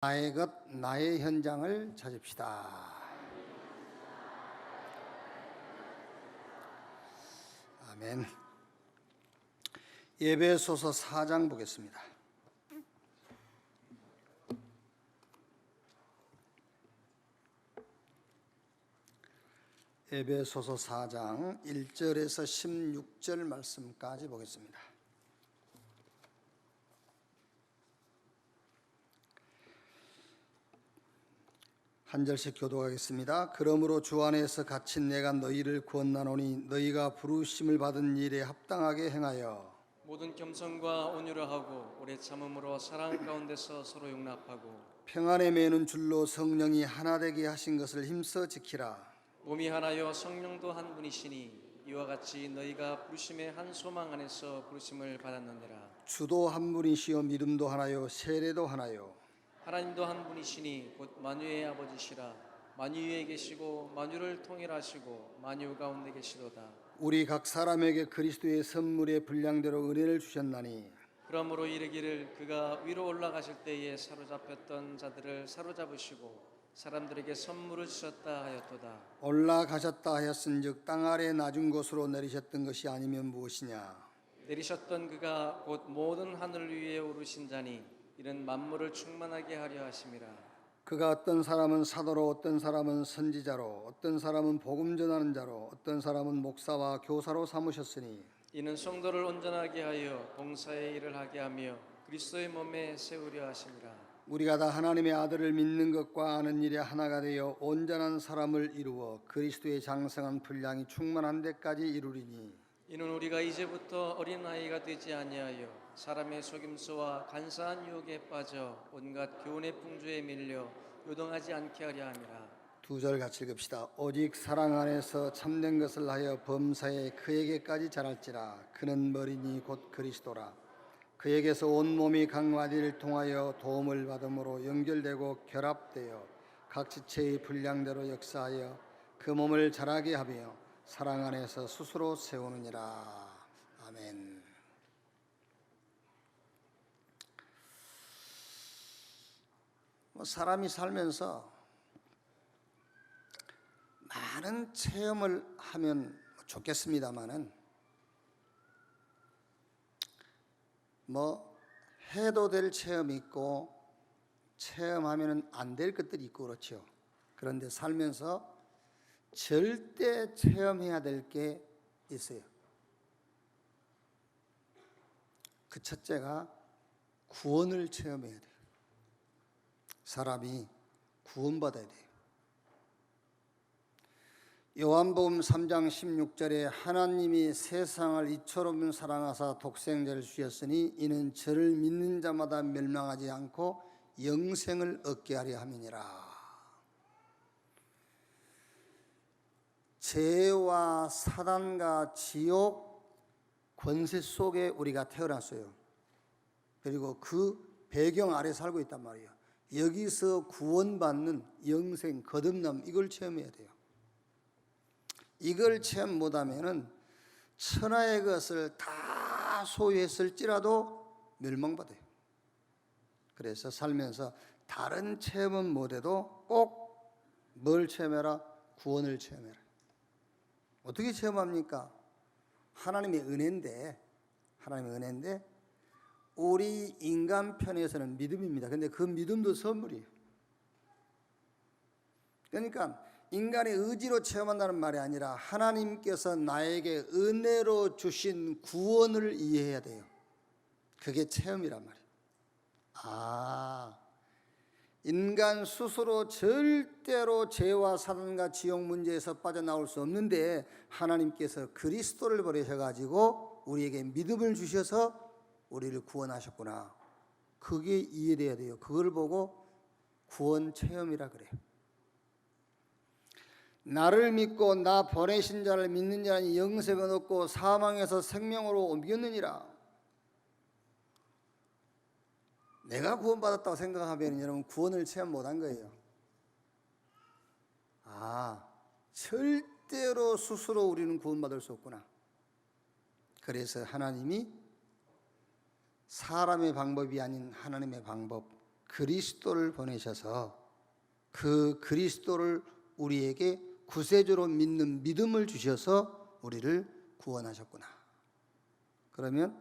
나의 것, 나의 현장을 찾읍시다. 아멘. 에베소서 4장 보겠습니다. 에베소서 4장 1절에서 16절 말씀까지 보겠습니다. 한 절씩 교독하겠습니다. 그러므로 주 안에서 갇힌 내가 너희를 구원하노니 너희가 부르심을 받은 일에 합당하게 행하여 모든 겸손과 온유를 하고 오래 참음으로 사랑 가운데서 서로 용납하고 평안에 매는 줄로 성령이 하나 되게 하신 것을 힘써 지키라. 몸이 하나요 성령도 한 분이시니 이와 같이 너희가 부르심의 한 소망 안에서 부르심을 받았느니라. 주도 한 분이시요 믿음도 하나요 세례도 하나요 하나님도 한 분이시니 곧 만유의 아버지시라. 만유 위에 계시고 만유를 통일하시고 만유 가운데 계시도다. 우리 각 사람에게 그리스도의 선물의 분량대로 은혜를 주셨나니 그러므로 이르기를 그가 위로 올라가실 때에 사로잡혔던 자들을 사로잡으시고 사람들에게 선물을 주셨다 하였도다. 올라가셨다 하였은즉 땅 아래 낮은 곳으로 내리셨던 것이 아니면 무엇이냐. 내리셨던 그가 곧 모든 하늘 위에 오르신 자니 이는 만물을 충만하게 하려 하심이라. 그가 어떤 사람은 사도로 어떤 사람은 선지자로 어떤 사람은 복음 전하는 자로 어떤 사람은 목사와 교사로 삼으셨으니 이는 성도를 온전하게 하여 봉사의 일을 하게 하며 그리스도의 몸에 세우려 하심이라. 우리가 다 하나님의 아들을 믿는 것과 아는 일에 하나가 되어 온전한 사람을 이루어 그리스도의 장성한 분량이 충만한 데까지 이루리니 이는 우리가 이제부터 어린아이가 되지 아니하여 사람의 속임수와 간사한 유혹에 빠져 온갖 교훈의 풍조에 밀려 요동하지 않게 하려 함이라. 두 절 같이 읽읍시다. 오직 사랑 안에서 참된 것을 하여 범사에 그에게까지 자랄지라. 그는 머리니 곧 그리스도라. 그에게서 온 몸이 각 마디를 통하여 도움을 받음으로 연결되고 결합되어 각 지체의 분량대로 역사하여 그 몸을 자라게 하며 사랑 안에서 스스로 세우느니라. 아멘. 사람이 살면서 많은 체험을 하면 좋겠습니다만은 해도 될 체험이 있고 체험하면 안 될 것들이 있고 그렇죠. 그런데 살면서 절대 체험해야 될 게 있어요. 그 첫째가 구원을 체험해야 돼요. 사람이 구원받아야 돼요. 요한복음 3장 16절에 하나님이 세상을 이처럼 사랑하사 독생자를 주셨으니 이는 저를 믿는 자마다 멸망하지 않고 영생을 얻게 하려 함이니라. 죄와 사단과 지옥 권세 속에 우리가 태어났어요. 그리고 그 배경 아래 살고 있단 말이에요. 여기서 구원받는 영생, 거듭남, 이걸 체험해야 돼요. 이걸 체험 못하면은 천하의 것을 다 소유했을지라도 멸망받아요. 그래서 살면서 다른 체험은 못해도 꼭 뭘 체험해라? 구원을 체험해라. 어떻게 체험합니까? 하나님의 은혜인데 우리 인간 편에서는 믿음입니다. 근데 그 믿음도 선물이에요. 그러니까 인간의 의지로 체험한다는 말이 아니라 하나님께서 나에게 은혜로 주신 구원을 이해해야 돼요. 그게 체험이란 말이에요. 인간 스스로 절대로 죄와 사단과 지옥 문제에서 빠져나올 수 없는데 하나님께서 그리스도를 보내셔가지고 우리에게 믿음을 주셔서 우리를 구원하셨구나. 그게 이해돼야 돼요. 그걸 보고 구원 체험이라 그래요. 나를 믿고 나 보내신 자를 믿는 자는 영생을 얻고 사망에서 생명으로 옮겼느니라. 내가 구원받았다고 생각하면 여러분 구원을 체험 못한 거예요. 절대로 스스로 우리는 구원받을 수 없구나. 그래서 하나님이 사람의 방법이 아닌 하나님의 방법, 그리스도를 보내셔서 그 그리스도를 우리에게 구세주로 믿는 믿음을 주셔서 우리를 구원하셨구나. 그러면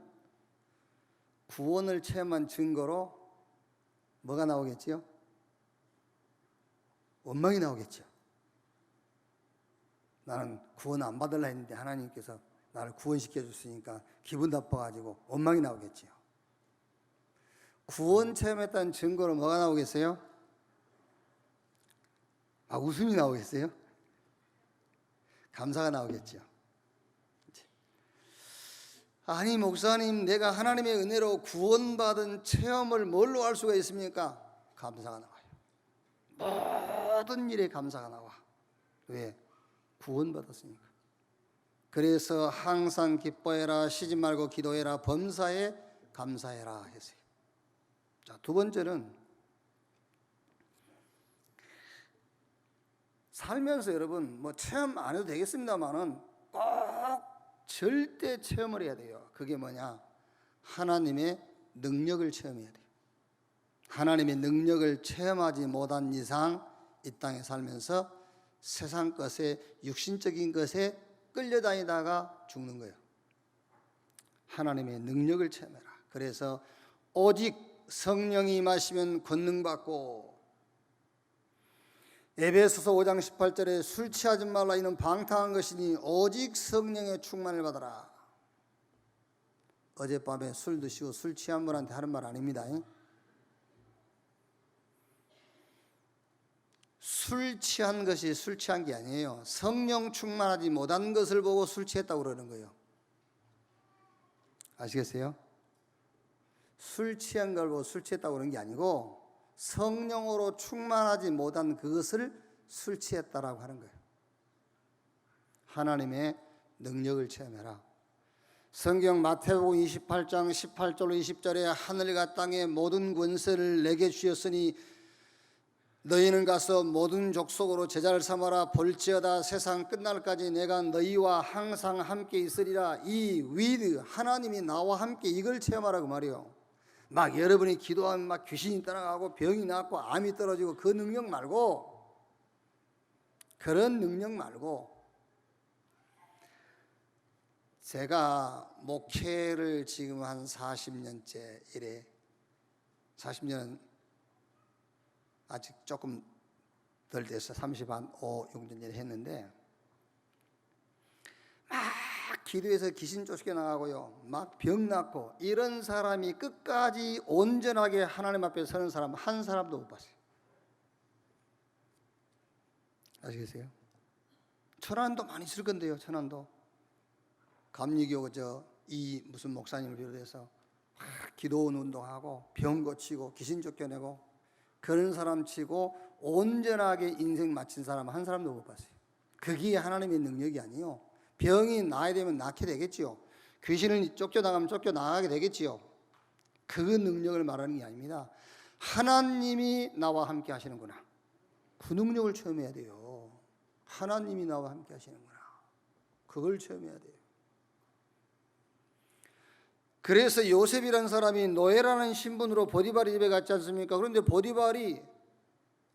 구원을 체험한 증거로 뭐가 나오겠지요? 원망이 나오겠죠. 나는 구원 안 받으려 했는데 하나님께서 나를 구원시켜 줬으니까 기분 나빠가지고 원망이 나오겠지요. 구원 체험했다는 증거로 뭐가 나오겠어요? 웃음이 나오겠어요? 감사가 나오겠죠. 아니 목사님, 내가 하나님의 은혜로 구원받은 체험을 뭘로 할 수가 있습니까? 감사가 나와요. 모든 일에 감사가 나와. 왜? 구원받았으니까. 그래서 항상 기뻐해라, 쉬지 말고 기도해라, 범사에 감사해라 했어요. 자, 두 번째는 살면서 여러분 체험 안 해도 되겠습니다만은 꼭 절대 체험을 해야 돼요. 그게 뭐냐? 하나님의 능력을 체험해야 돼요. 하나님의 능력을 체험하지 못한 이상 이 땅에 살면서 세상 것에, 육신적인 것에 끌려다니다가 죽는 거예요. 하나님의 능력을 체험해라. 그래서 오직 성령이 임하시면 권능받고, 에베소서 5장 18절에 술 취하지 말라, 이는 방탕한 것이니 오직 성령의 충만을 받아라. 어젯밤에 술 드시고 술 취한 분한테 하는 말 아닙니다. 술 취한 것이 술 취한 게 아니에요. 성령 충만하지 못한 것을 보고 술 취했다고 그러는 거예요. 아시겠어요? 술 취한 걸 보고 술 취했다고 그러는 게 아니고 성령으로 충만하지 못한 그것을 술 취했다라고 하는 거예요. 하나님의 능력을 체험해라. 성경 마태복음 28장 18절로 20절에 하늘과 땅의 모든 권세를 내게 주셨으니 너희는 가서 모든 족속으로 제자를 삼아라. 볼지어다 세상 끝날까지 내가 너희와 항상 함께 있으리라. 이 위드, 하나님이 나와 함께, 이걸 체험하라고 말이에요. 막 여러분이 기도하면 막 귀신이 떠나가고 병이 낫고 암이 떨어지고 그 능력 말고, 그런 능력 말고, 제가 목회를 지금 한 40년째 이래, 40년은 아직 조금 덜 돼서 35, 6년 전에 했는데, 막 기도해서 귀신 쫓겨나가고요, 막 병 낫고, 이런 사람이 끝까지 온전하게 하나님 앞에 서는 사람 한 사람도 못 봤어요. 아시겠어요? 천안도 많이 있을 건데요. 천안도 감리교 이 무슨 목사님을 비롯해서 막 기도원 운동하고 병 고치고 귀신 쫓겨내고 그런 사람 치고 온전하게 인생 마친 사람 한 사람도 못 봤어요. 그게 하나님의 능력이 아니요. 병이 나야 되면 낫게 되겠지요. 귀신을 쫓겨나가면 쫓겨나가게 되겠지요. 그 능력을 말하는 게 아닙니다. 하나님이 나와 함께 하시는구나. 그 능력을 체험해야 돼요. 하나님이 나와 함께 하시는구나. 그걸 체험해야 돼요. 그래서 요셉이라는 사람이 노예라는 신분으로 보디발의 집에 갔지 않습니까? 그런데 보디발이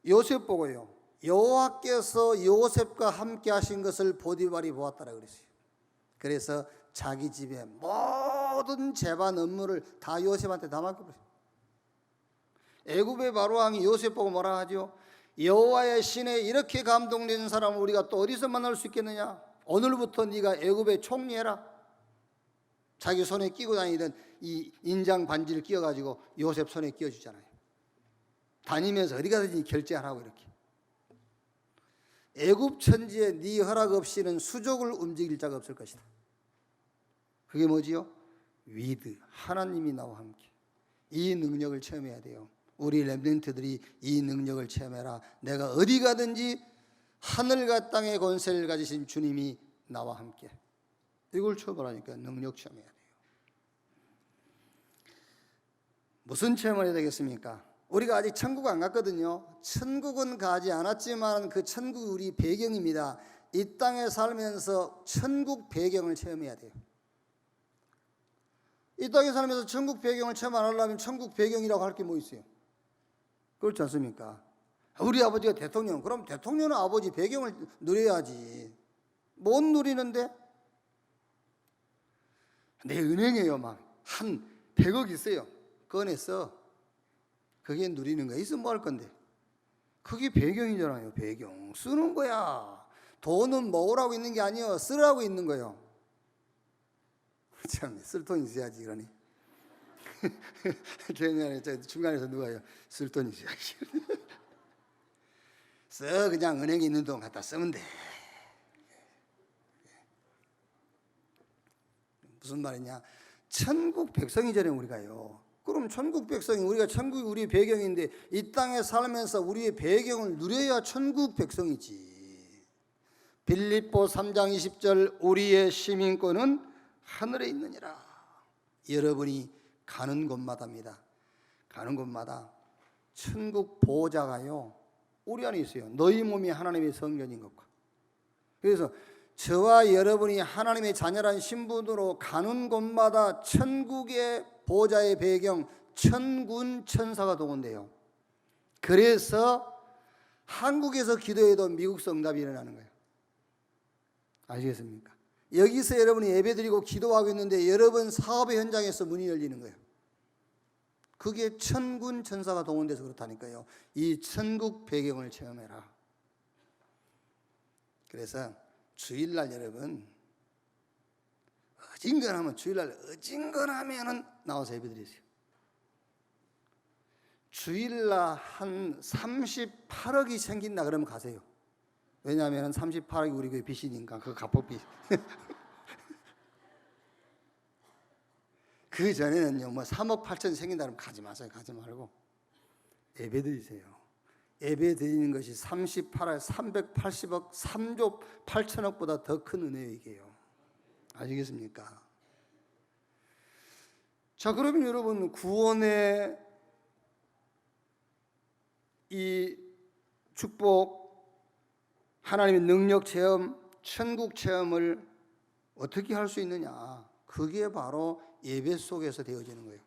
요셉 보고요, 여호와께서 요셉과 함께 하신 것을 보디발이 보았다라 그랬어요. 그래서 자기 집에 모든 재반 업무를 다 요셉한테 다 맡겨버렸어요. 애굽의 바로왕이 요셉 보고 뭐라 하죠? 여호와의 신에 이렇게 감동된 사람을 우리가 또 어디서 만날 수 있겠느냐? 오늘부터 네가 애굽의 총리해라. 자기 손에 끼고 다니던 이 인장 반지를 끼워가지고 요셉 손에 끼워주잖아요. 다니면서 어디 가든지 결제하라고 이렇게. 애굽 천지에 네 허락 없이는 수족을 움직일 자가 없을 것이다. 그게 뭐지요? 위드, 하나님이 나와 함께. 이 능력을 체험해야 돼요. 우리 렘넌트들이 이 능력을 체험해라. 내가 어디 가든지 하늘과 땅의 권세를 가지신 주님이 나와 함께. 이걸 체험하라니까. 능력 체험해야 돼요. 무슨 체험을 해야 되겠습니까? 우리가 아직 천국 안 갔거든요. 천국은 가지 않았지만 그 천국이 우리 배경입니다. 이 땅에 살면서 천국 배경을 체험해야 돼요. 이 땅에 살면서 천국 배경을 체험 안 하려면 천국 배경이라고 할 게 뭐 있어요? 그렇지 않습니까? 우리 아버지가 대통령, 그럼 대통령은 아버지 배경을 누려야지. 못 누리는데? 내 은행에요, 막 한 100억 있어요. 꺼내서 그게 누리는 거야. 있으면 뭐 할 건데? 그게 배경이잖아요. 배경 쓰는 거야. 돈은 모으라고 있는 게 아니에요. 쓰라고 있는 거예요. 참, 쓸 돈 있어야지 그러니. 중간에서 누가요? 쓸 돈 있어야지. 써, 그냥 은행에 있는 돈 갖다 쓰면 돼. 무슨 말이냐? 천국 백성이잖아요, 우리가요. 그럼 천국 백성이, 우리가 천국이 우리 배경인데 이 땅에 살면서 우리의 배경을 누려야 천국 백성이지. 빌립보 3장 20절, 우리의 시민권은 하늘에 있느니라. 여러분이 가는 곳마다입니다. 가는 곳마다 천국 보호자가요, 우리 안에 있어요. 너희 몸이 하나님의 성전인 것과. 그래서 저와 여러분이 하나님의 자녀란 신분으로 가는 곳마다 천국의 보호자의 배경, 천군 천사가 동원돼요. 그래서 한국에서 기도해도 미국서 응답이 일어나는 거예요. 아시겠습니까? 여기서 여러분이 예배드리고 기도하고 있는데 여러분 사업의 현장에서 문이 열리는 거예요. 그게 천군 천사가 동원돼서 그렇다니까요. 이 천국 배경을 체험해라. 그래서 주일날 여러분 어진간하면, 주일날 어진간하면은 나와서 예배드리세요. 주일날 한 38억이 생긴다 그러면 가세요. 왜냐하면 38억이 우리 교회 빚이니까. 그거 갚을 빚. 그 전에는요, 뭐 3억 8천 생긴다 그러면 가지 마세요. 가지 말고 예배 드리세요. 예배 드리는 것이 38억, 380억, 3조 8천억보다 더 큰 은혜예요, 이게요. 아시겠습니까? 자, 그러면 여러분, 구원의 이 축복, 하나님의 능력 체험, 천국 체험을 어떻게 할 수 있느냐? 그게 바로 예배 속에서 되어지는 거예요.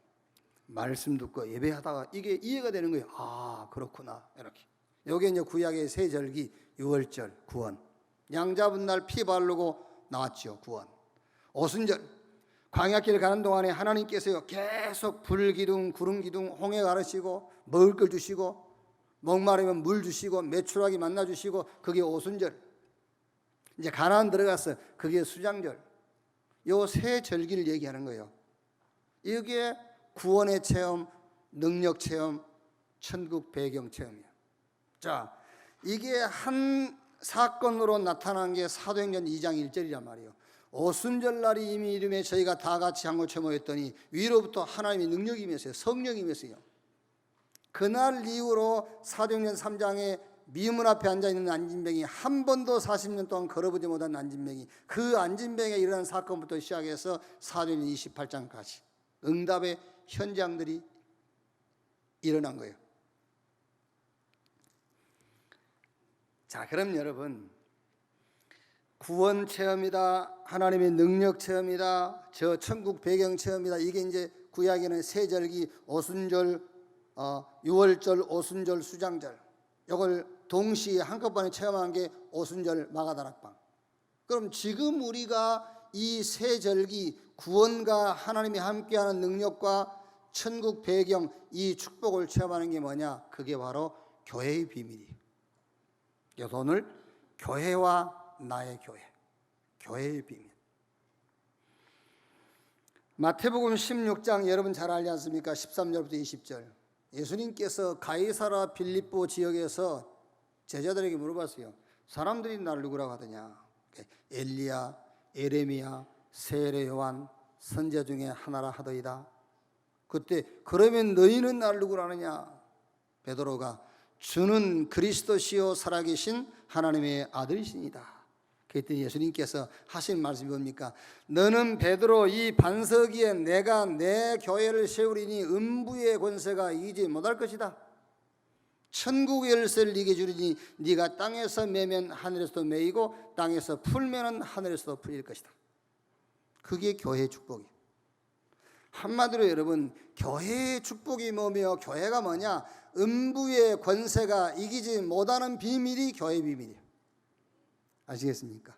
말씀 듣고 예배하다가 이게 이해가 되는 거예요. 아, 그렇구나. 이렇게. 여기 이제 구약의 세 절기, 유월절, 구원. 양 잡은 날 피 바르고 나왔죠, 구원. 오순절, 광야길 가는 동안에 하나님께서요 계속 불기둥, 구름기둥, 홍해 가르시고 먹을 걸 주시고 목마르면 물 주시고 메추라기 만나 주시고, 그게 오순절. 이제 가나안 들어가서 그게 수장절. 요 세 절기를 얘기하는 거예요. 이게 구원의 체험, 능력 체험, 천국 배경 체험이에요. 자, 이게 한 사건으로 나타난 게 사도행전 2장 1절이란 말이에요. 오순절 날이 이미 이름에 저희가 다 같이 한 곳에 모였더니 위로부터 하나님의 능력이 임했어요. 성령이 임했어요. 그날 이후로 사도행전 3장에 미문 앞에 앉아있는 안진뱅이, 한 번도 40년 동안 걸어보지 못한 안진뱅이, 그 안진뱅이에 일어난 사건부터 시작해서 사도행전 28장까지 응답의 현장들이 일어난 거예요. 자, 그럼 여러분, 구원 체험이다, 하나님의 능력 체험이다, 저 천국 배경 체험이다, 이게 이제 구약에는 세절기, 오순절, 유월절, 오순절, 수장절, 이걸 동시에 한꺼번에 체험한 게 오순절 마가다락방. 그럼 지금 우리가 이 세절기, 구원과 하나님이 함께하는 능력과 천국 배경, 이 축복을 체험하는 게 뭐냐? 그게 바로 교회의 비밀이에요. 그래서 오늘 교회와 나의 교회, 교회의 비밀. 마태복음 16장 여러분 잘 알지 않습니까? 13절부터 20절. 예수님께서 가이사라 빌립보 지역에서 제자들에게 물어봤어요. 사람들이 날 누구라고 하더냐? 엘리야, 에레미야, 세례 요한, 선지자 중에 하나라 하더이다. 그때 그러면 너희는 날 누구라 하느냐? 베드로가 주는 그리스도시요 살아계신 하나님의 아들이시니다. 그랬더니 예수님께서 하신 말씀이 뭡니까? 너는 베드로, 이 반석 위에 내가 내 교회를 세우리니 음부의 권세가 이기지 못할 것이다. 천국의 열쇠를 네게 주리니 네가 땅에서 매면 하늘에서도 매이고 땅에서 풀면은 하늘에서도 풀릴 것이다. 그게 교회의 축복이에요. 한마디로 여러분, 교회의 축복이 뭐며 교회가 뭐냐? 음부의 권세가 이기지 못하는 비밀이 교회의 비밀이에요. 아시겠습니까?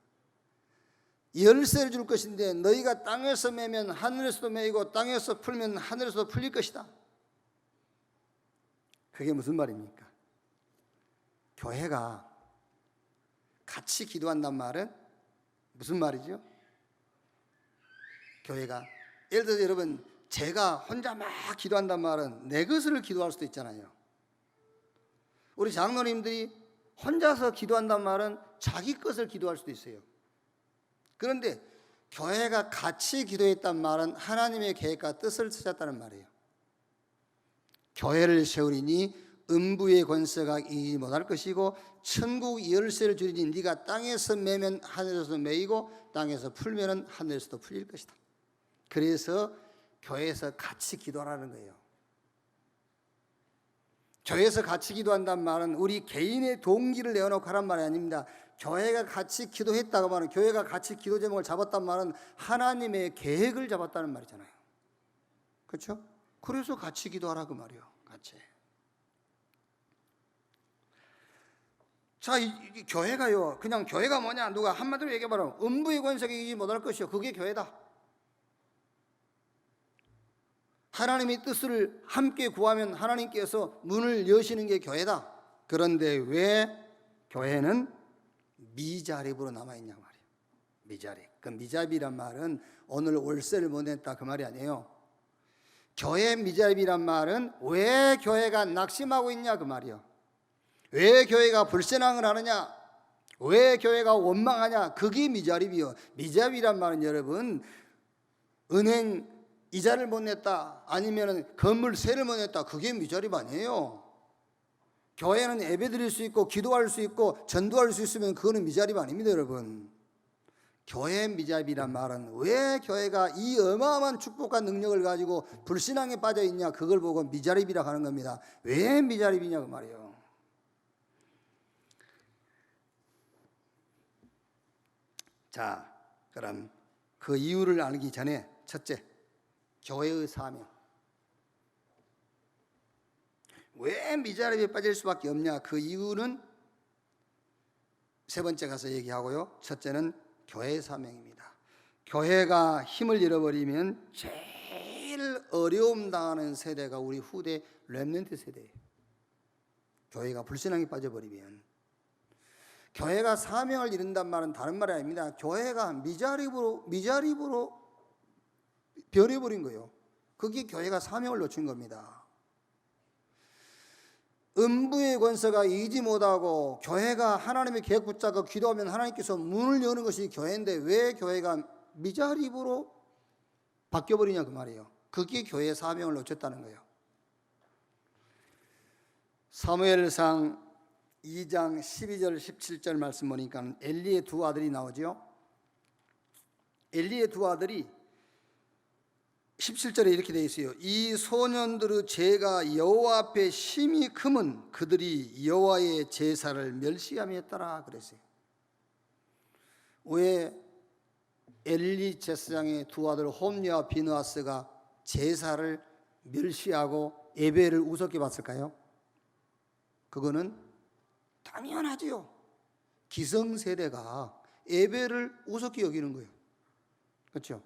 열쇠를 줄 것인데 너희가 땅에서 매면 하늘에서도 매이고 땅에서 풀면 하늘에서도 풀릴 것이다. 그게 무슨 말입니까? 교회가 같이 기도한단 말은 무슨 말이죠? 교회가 예를 들어서 여러분, 제가 혼자 막 기도한단 말은 내 것을 기도할 수도 있잖아요. 우리 장로님들이 혼자서 기도한단 말은 자기 것을 기도할 수도 있어요. 그런데 교회가 같이 기도했단 말은 하나님의 계획과 뜻을 찾았다는 말이에요. 교회를 세우리니 음부의 권세가 이기지 못할 것이고 천국 열쇠를 주리니 네가 땅에서 매면 하늘에서 매이고 땅에서 풀면 하늘에서도 풀릴 것이다. 그래서 교회에서 같이 기도하라는 거예요. 교회에서 같이 기도한다는 말은 우리 개인의 동기를 내어놓고 하란 말이 아닙니다. 교회가 같이 기도했다고 말은, 교회가 같이 기도 제목을 잡았단 말은 하나님의 계획을 잡았다는 말이잖아요. 그렇죠? 그래서 같이 기도하라 그 말이에요. 같이. 자, 이 교회가요, 그냥 교회가 뭐냐, 누가 한마디로 얘기해봐라. 음부의 권세가 이기지 못할 것이요, 그게 교회다. 하나님의 뜻을 함께 구하면 하나님께서 문을 여시는 게 교회다. 그런데 왜 교회는 미자립으로 남아있냐 말이에요. 미자립. 그 미자립이란 말은 오늘 월세를 못 냈다 그 말이 아니에요. 교회 미자립이란 말은 왜 교회가 낙심하고 있냐 그 말이에요. 왜 교회가 불신앙을 하느냐, 왜 교회가 원망하냐, 그게 미자립이요. 미자립이란 말은 여러분, 은행 이자를 못 냈다, 아니면 건물세를 못 냈다, 그게 미자립 아니에요. 교회는 예배드릴 수 있고 기도할 수 있고 전도할 수 있으면 그거는 미자립 아닙니다 여러분. 교회 미자립이란 말은 왜 교회가 이 어마어마한 축복과 능력을 가지고 불신앙에 빠져 있냐, 그걸 보고 미자립이라고 하는 겁니다. 왜 미자립이냐 그 말이에요. 자, 그럼 그 이유를 알기 전에 첫째, 교회의 사명. 왜 미자립에 빠질 수밖에 없냐, 그 이유는 세 번째 가서 얘기하고요. 첫째는 교회의 사명입니다. 교회가 힘을 잃어버리면 제일 어려움 당하는 세대가 우리 후대 렘넌트 세대예요. 교회가 불신앙에 빠져버리면. 교회가 사명을 잃는단 말은 다른 말이 아닙니다. 교회가 미자립으로 변해버린 거예요. 그게 교회가 사명을 놓친 겁니다. 음부의 권세가 이기지 못하고 교회가 하나님의 계획 붙잡고 기도하면 하나님께서 문을 여는 것이 교회인데 왜 교회가 미자립으로 바뀌어버리냐 그 말이에요. 그게 교회의 사명을 놓쳤다는 거예요. 사무엘상 2장 12절 17절 말씀 보니까 엘리의 두 아들이 나오죠. 엘리의 두 아들이 17절에 이렇게 되어 있어요. 이 소년들의 죄가 여호와 앞에 심히 크면 그들이 여호와의 제사를 멸시함이었더라 그랬어요. 왜 엘리 제사장의 두 아들 홈리와 비느하스가 제사를 멸시하고 예배를 우습게 봤을까요? 그거는 당연하지요. 기성세대가 예배를 우습게 여기는 거예요. 그렇죠?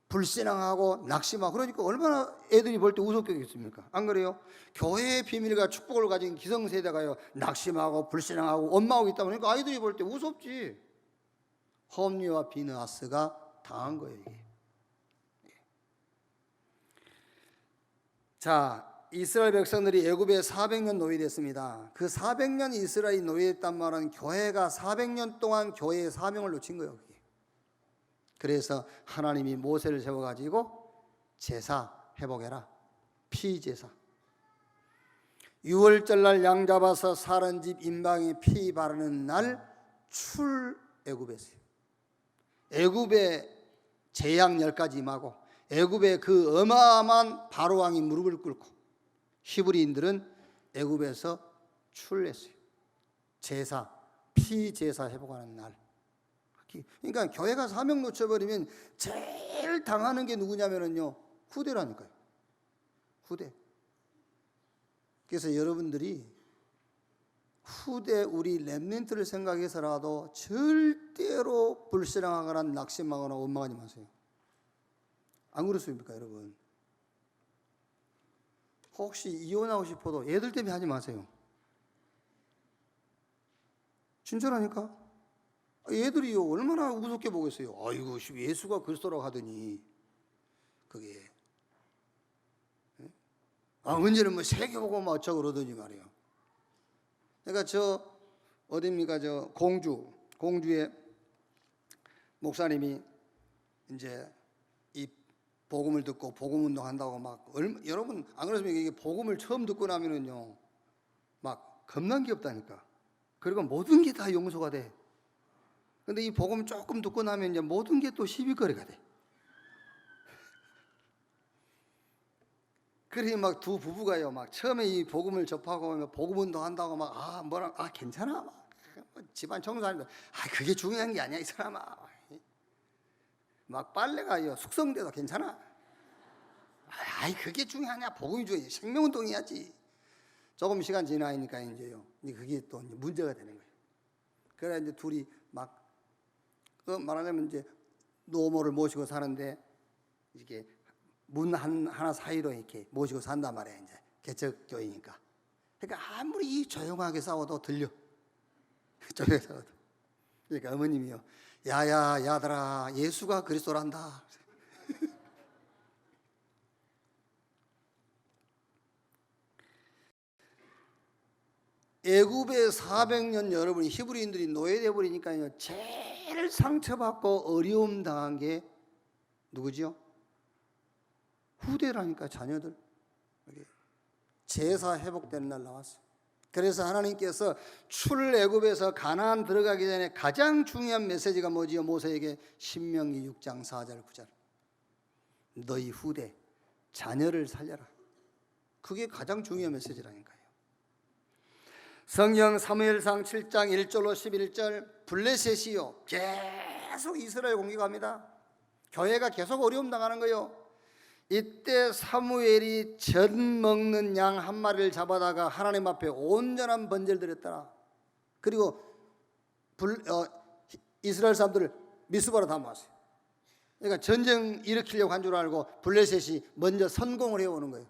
불신앙하고 낙심하고, 그러니까 얼마나 애들이 볼 때 우습게 여기겠습니까? 안 그래요? 교회의 비밀과 축복을 가진 기성세대가요, 낙심하고 불신앙하고 원망하고 있다 보니까 아이들이 볼 때 우습지. 홈리와 비느하스가 당한 거예요, 이게. 자, 이스라엘 백성들이 애굽에 400년 노예됐습니다. 그 400년 이스라엘이 노예됐단 말은 교회가 400년 동안 교회의 사명을 놓친 거예요. 그게. 그래서 하나님이 모세를 세워가지고 제사 회복해라, 피제사. 6월절날 양 잡아서 사는 집 인방에 피 바르는 날 출애굽했어요. 애굽에 재앙 10가지 임하고 애굽의 그 어마어마한 바로왕이 무릎을 꿇고 히브리인들은 애굽에서 출했어요. 제사, 피제사 회복하는 날. 그러니까 교회가 사명 놓쳐버리면 제일 당하는 게 누구냐면요, 후대라니까요. 후대. 그래서 여러분들이 후대 우리 렘넌트를 생각해서라도 절대로 불신앙하거나 낙심하거나 원망하지 마세요. 안 그렇습니까, 여러분? 혹시 이혼하고 싶어도 애들 때문에 하지 마세요. 진짜라니까. 애들이요 얼마나 우습게 보겠어요. 아이고 예수가 그리스도라고 하더니 그게 언제는 뭐 세계보고 뭐 어쩌고 그러더니 말이에요. 그러니까 저 어딥니까, 저 공주에 목사님이 이제 이 복음을 듣고 복음 운동한다고 막 여러분 안 그렇습니까? 이게 복음을 처음 듣고 나면은요 막 겁난 게 없다니까. 그리고 모든 게 다 용서가 돼. 근데 이 복음 조금 듣고 나면 이제 모든 게 또 시비거리가 돼. 그러니 막 두 부부가요, 막 처음에 이 복음을 접하고 복음 운동한다고 막 괜찮아, 막 집안 청소하는데 그게 중요한 게 아니야 이 사람아. 막 빨래가요 숙성돼도 괜찮아. 그게 중요하냐, 복음이 중요해. 생명운동해야지. 조금 시간 지나니까 이제요, 그게 또 이제 문제가 되는 거예요. 그래 이제 둘이 막 말하자면 이제 노모를 모시고 사는데 이렇게 문 하나 사이로 이렇게 모시고 산단 말이에요. 이제 개척교회니까. 그러니까 아무리 조용하게 싸워도 들려. 조용하게 싸워도. 그러니까 어머님이요, 야들아, 예수가 그리스도란다. 애굽에 400년 여러분이 히브리인들이 노예돼 버리니까요, 제일 상처받고 어려움 당한 게 누구죠? 후대라니까. 자녀들. 제사 회복되는 날 나왔어. 그래서 하나님께서 출애굽에서 가나안 들어가기 전에 가장 중요한 메시지가 뭐지요? 모세에게 신명기 6장 4절 9절. 너희 후대 자녀를 살려라. 그게 가장 중요한 메시지라니까요. 성경 사무엘상 7장 1절로 11절, 블레셋이요 계속 이스라엘 공격합니다. 교회가 계속 어려움 당하는 거예요. 이때 사무엘이 젖 먹는 양 한 마리를 잡아다가 하나님 앞에 온전한 번제를 드렸더라. 그리고 이스라엘 사람들을 미스바로 다 모았어요. 그러니까 전쟁 일으키려고 한 줄 알고 블레셋이 먼저 선공을 해오는 거예요.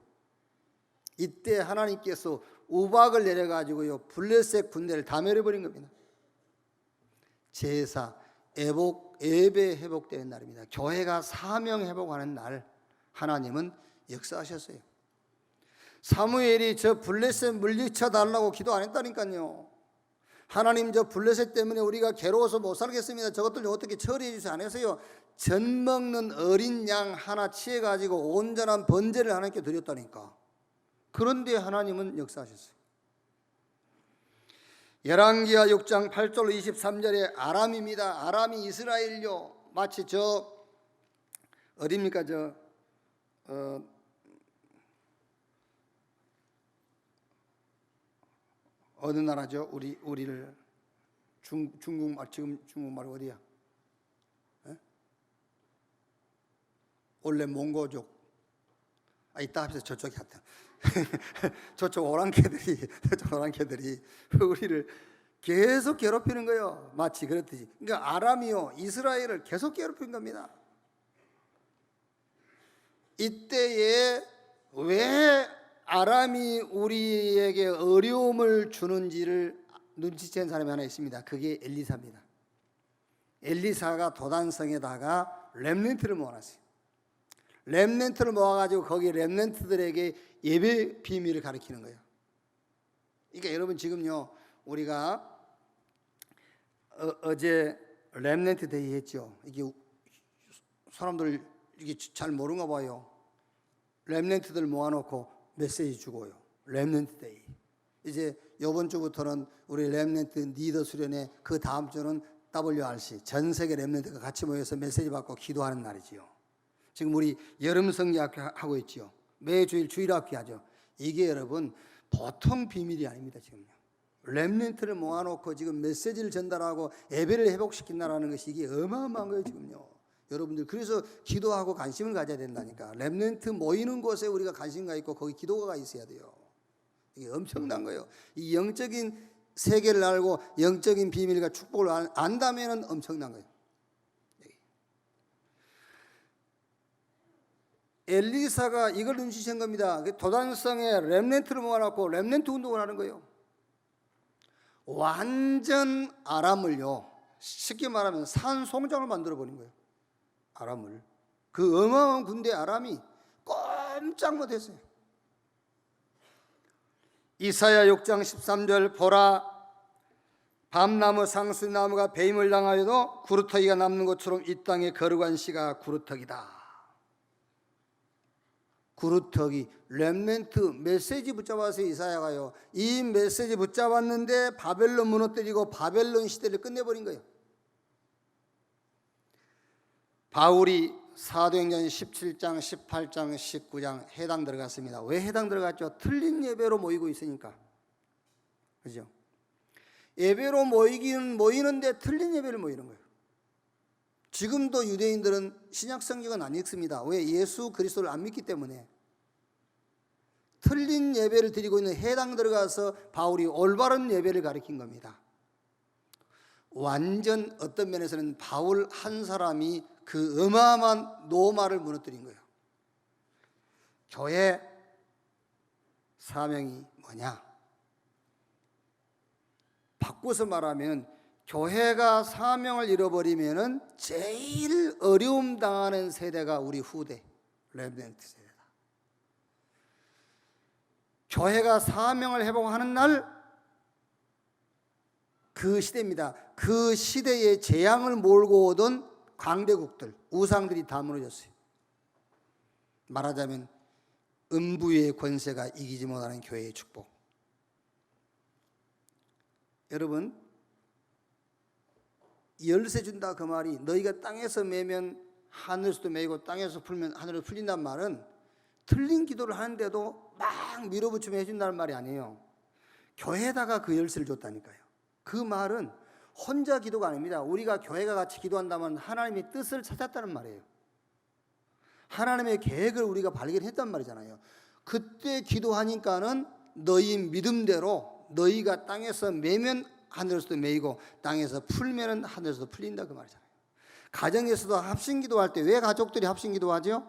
이때 하나님께서 우박을 내려가지고요 블레셋 군대를 다 멸해버린 겁니다. 제사, 예배 회복되는 날입니다. 교회가 사명 회복하는 날 하나님은 역사하셨어요. 사무엘이 저 블레셋 물리쳐 달라고 기도 안 했다니까요. 하나님, 저 블레셋 때문에 우리가 괴로워서 못 살겠습니다. 저것들 좀 어떻게 처리해 주세요 안 했어요. 젖 먹는 어린 양 하나 취해가지고 온전한 번제를 하나님께 드렸다니까. 그런데 하나님은 역사하셨어요. 열왕기하 6장 8절 23절에 아람입니다. 아람이 이스라엘요. 마치 저 어딥니까, 어느 나라죠? 우리를 중국말, 지금 중국말 어디야? 에? 원래 몽고족. 이따 합시다. 저쪽에 하여튼 저쪽 오랑캐들이 우리를 계속 괴롭히는 거예요. 마치 그렇듯이. 그러니까 아람이요 이스라엘을 계속 괴롭힌 겁니다. 이때에 왜 아람이 우리에게 어려움을 주는지를 눈치챈 사람이 하나 있습니다. 그게 엘리사입니다. 엘리사가 도단성에다가 렘넌트를 모아놨어요. 렘넌트를 모아가지고 거기 렘넌트들에게 예배 비밀을 가르치는 거예요. 그러니까 여러분 지금요 우리가 어제 렘넌트 데이 했죠. 이게 사람들 이게 잘 모르는가 봐요. 렘넌트들 모아놓고 메시지 주고요. 렘넌트 데이. 이제 이번 주부터는 우리 렘넌트 리더 수련회, 그 다음 주는 WRC 전 세계 렘넌트가 같이 모여서 메시지 받고 기도하는 날이지요. 지금 우리 여름 성경학교 하고 있지요. 매주일 주일학교 하죠. 이게 여러분 보통 비밀이 아닙니다. 지금요. 렘넌트를 모아놓고 지금 메시지를 전달하고 예배를 회복시킨다라는 것이 이게 어마어마한 거예요 지금요. 여러분들 그래서 기도하고 관심을 가져야 된다니까. 렘넌트 모이는 곳에 우리가 관심가 있고 거기 기도가 있어야 돼요. 이게 엄청난 거예요. 이 영적인 세계를 알고 영적인 비밀과 축복을 안다면 엄청난 거예요. 엘리사가 이걸 눈치챈 겁니다. 도단성에 렘넌트를 모아놓고 렘넌트 운동을 하는 거예요. 완전 아람을요, 쉽게 말하면 산송장을 만들어 버린 거예요. 아람을. 그 어마어마한 군대 아람이 꼼짝 못했어요. 이사야 6장 13절 보라 밤나무 상수나무가 배임을 당하여도 구루터기가 남는 것처럼 이 땅에 거룩한 씨가 구루터기다. 구루터기, 렘넌트 메시지 붙잡았어요. 이사야가요. 이 메시지 붙잡았는데 바벨론 무너뜨리고 바벨론 시대를 끝내버린 거예요. 바울이 사도행전 17장, 18장, 19장 해당 들어갔습니다. 왜 해당 들어갔죠? 틀린 예배로 모이고 있으니까. 그죠? 예배로 모이는데 틀린 예배를 모이는 거예요. 지금도 유대인들은 신약 성경은 안 읽습니다. 왜? 예수 그리스도를 안 믿기 때문에. 틀린 예배를 드리고 있는 해당 들어가서 바울이 올바른 예배를 가르친 겁니다. 완전 어떤 면에서는 바울 한 사람이 그 어마어마한 노마를 무너뜨린 거예요. 교회 사명이 뭐냐? 바꿔서 말하면 교회가 사명을 잃어버리면은 제일 어려움 당하는 세대가 우리 후대 렘넌트 세대다. 교회가 사명을 회복하는 날 그 시대입니다. 그 시대의 재앙을 몰고 오던 강대국들, 우상들이 다 무너졌어요. 말하자면 음부의 권세가 이기지 못하는 교회의 축복. 여러분, 열쇠 준다 그 말이 너희가 땅에서 매면 하늘에서도 매고 땅에서 풀면 하늘에서 풀린단 말은 틀린 기도를 하는데도 막 밀어붙이면 해준다는 말이 아니에요. 교회에다가 그 열쇠를 줬다니까요. 그 말은 혼자 기도가 아닙니다. 우리가 교회가 같이 기도한다면 하나님의 뜻을 찾았다는 말이에요. 하나님의 계획을 우리가 발견했단 말이잖아요. 그때 기도하니까는 너희 믿음대로 너희가 땅에서 매면 하늘에서도 매이고 땅에서 풀면은 하늘에서도 풀린다 그 말이잖아요. 가정에서도 합심기도할 때 왜 가족들이 합심기도하죠?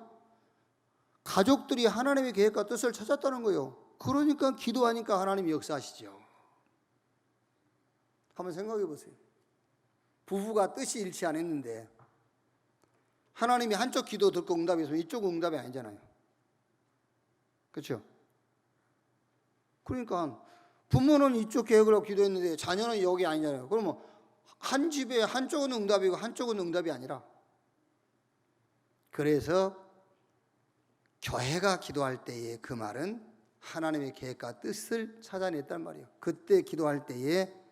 가족들이 하나님의 계획과 뜻을 찾았다는 거예요. 그러니까 기도하니까 하나님이 역사하시죠. 한번 생각해 보세요. 부부가 뜻이 일치 안 했는데 하나님이 한쪽 기도 듣고 응답이 있으면 이쪽 응답이 아니잖아요. 그렇죠? 그러니까 부모는 이쪽 계획을 하고 기도했는데 자녀는 여기 아니잖아요. 그러면 한 집에 한쪽은 응답이고 한쪽은 응답이 아니라, 그래서 교회가 기도할 때의 그 말은 하나님의 계획과 뜻을 찾아냈단 말이에요. 그때 기도할 때에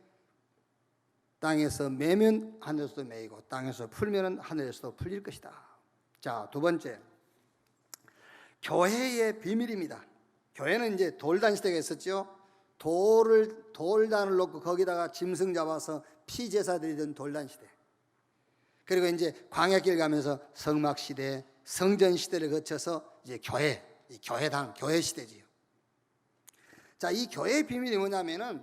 땅에서 매면 하늘에서도 매이고 땅에서 풀면 하늘에서도 풀릴 것이다. 자, 두 번째, 교회의 비밀입니다. 교회는 이제 돌단 시대가 있었죠. 돌단을 놓고 거기다가 짐승 잡아서 피제사 드리던 돌단 시대. 그리고 이제 광야길 가면서 성막 시대, 성전 시대를 거쳐서 이제 교회, 교회당, 교회 시대지요. 자, 이 교회의 비밀이 뭐냐면은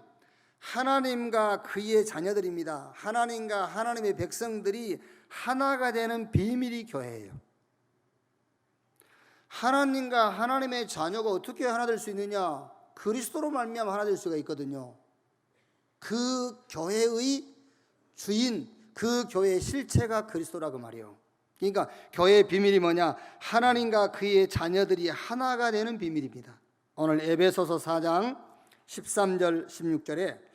하나님과 그의 자녀들입니다. 하나님과 하나님의 백성들이 하나가 되는 비밀이 교회예요. 하나님과 하나님의 자녀가 어떻게 하나 될 수 있느냐? 그리스도로 말미암아 하나 될 수가 있거든요. 그 교회의 주인, 그 교회의 실체가 그리스도라고 말이에요. 그러니까 교회의 비밀이 뭐냐? 하나님과 그의 자녀들이 하나가 되는 비밀입니다. 오늘 에베소서 4장 13절 16절에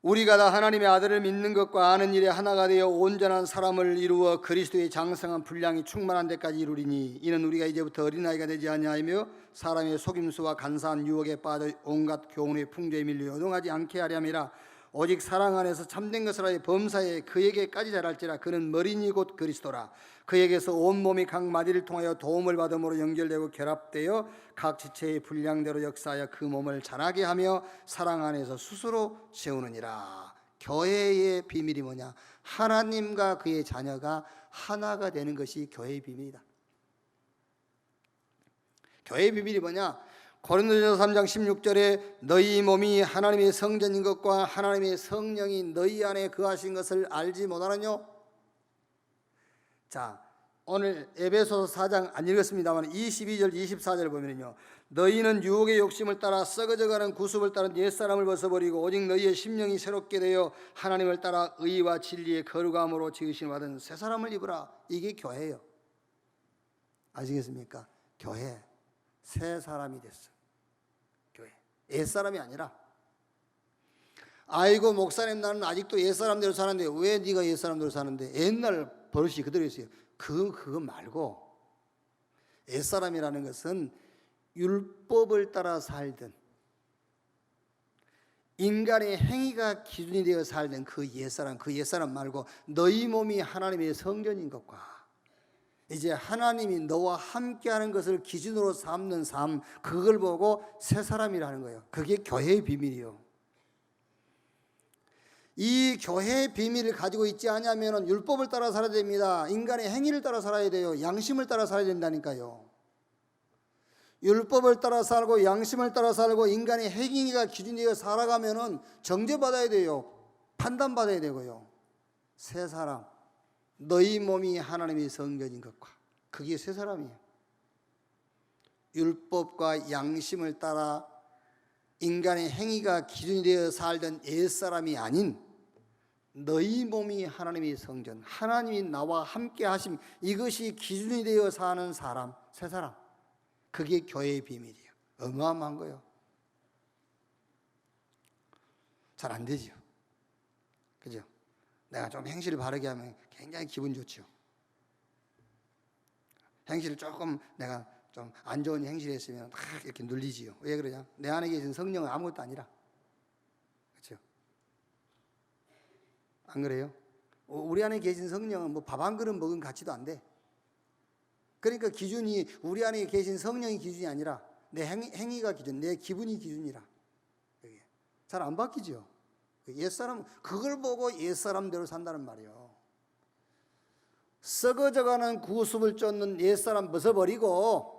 우리가 다 하나님의 아들을 믿는 것과 아는 일에 하나가 되어 온전한 사람을 이루어 그리스도의 장성한 분량이 충만한 데까지 이루리니 이는 우리가 이제부터 어린아이가 되지 아니하며 사람의 속임수와 간사한 유혹에 빠져 온갖 교훈의 풍조에 밀려 요동하지 않게 하려 함이라. 오직 사랑 안에서 참된 것을 하여 범사에 그에게까지 자랄지라. 그는 머리니 곧 그리스도라. 그에게서 온몸이 각 마디를 통하여 도움을 받음으로 연결되고 결합되어 각 지체의 분량대로 역사하여 그 몸을 자라게 하며 사랑 안에서 스스로 세우느니라. 교회의 비밀이 뭐냐? 하나님과 그의 자녀가 하나가 되는 것이 교회의 비밀이다. 교회의 비밀이 뭐냐? 고린도전서 3장 16절에 너희 몸이 하나님의 성전인 것과 하나님의 성령이 너희 안에 거하신 것을 알지 못하느뇨? 자, 오늘 에베소서 4장 안 읽었습니다만 22절 24절 보면요, 너희는 유혹의 욕심을 따라 썩어져가는 구습을 따른 옛사람을 벗어버리고 오직 너희의 심령이 새롭게 되어 하나님을 따라 의와 진리의 거룩함으로 지으심 받은 새 사람을 입으라. 이게 교회예요. 아시겠습니까? 교회. 새 사람이 됐어. 교회. 옛사람이 아니라. 아이고 목사님, 나는 아직도 옛사람대로 사는데. 왜 네가 옛사람대로 사는데? 옛날 버릇이 그대로 있어요. 그거 말고, 옛사람이라는 것은 율법을 따라 살던, 인간의 행위가 기준이 되어 살던 그 옛사람 말고 너희 몸이 하나님의 성전인 것과 이제 하나님이 너와 함께하는 것을 기준으로 삼는 삶, 그걸 보고 새 사람이라는 거예요. 그게 교회의 비밀이요. 이 교회의 비밀을 가지고 있지 않으면 율법을 따라 살아야 됩니다. 인간의 행위를 따라 살아야 돼요. 양심을 따라 살아야 된다니까요. 율법을 따라 살고 양심을 따라 살고 인간의 행위가 기준되어 살아가면 정죄받아야 돼요. 판단받아야 되고요. 새 사람, 너희 몸이 하나님의 성전인 것과, 그게 새 사람이에요. 율법과 양심을 따라 인간의 행위가 기준이 되어 살던 옛사람이 아닌 너희 몸이 하나님의 성전, 하나님이 나와 함께 하심, 이것이 기준이 되어 사는 사람, 새 사람, 그게 교회의 비밀이에요. 어마어마한 거예요. 잘 안 되죠. 그죠? 내가 좀 행실을 바르게 하면 굉장히 기분 좋죠. 행실을 조금 내가 좀 안 좋은 행실을 했으면 막 이렇게 눌리지요. 왜 그러냐? 내 안에 계신 성령은 아무것도 아니라. 그렇죠? 안 그래요? 우리 안에 계신 성령은 뭐 밥 한 그릇 먹은 가치도 안 돼. 그러니까 기준이 우리 안에 계신 성령이 기준이 아니라 내 행위가 기준, 내 기분이 기준이라. 잘 안 바뀌죠. 옛사람, 그걸 보고 옛사람대로 산다는 말이에요. 썩어져가는 구습을 쫓는 옛사람 벗어버리고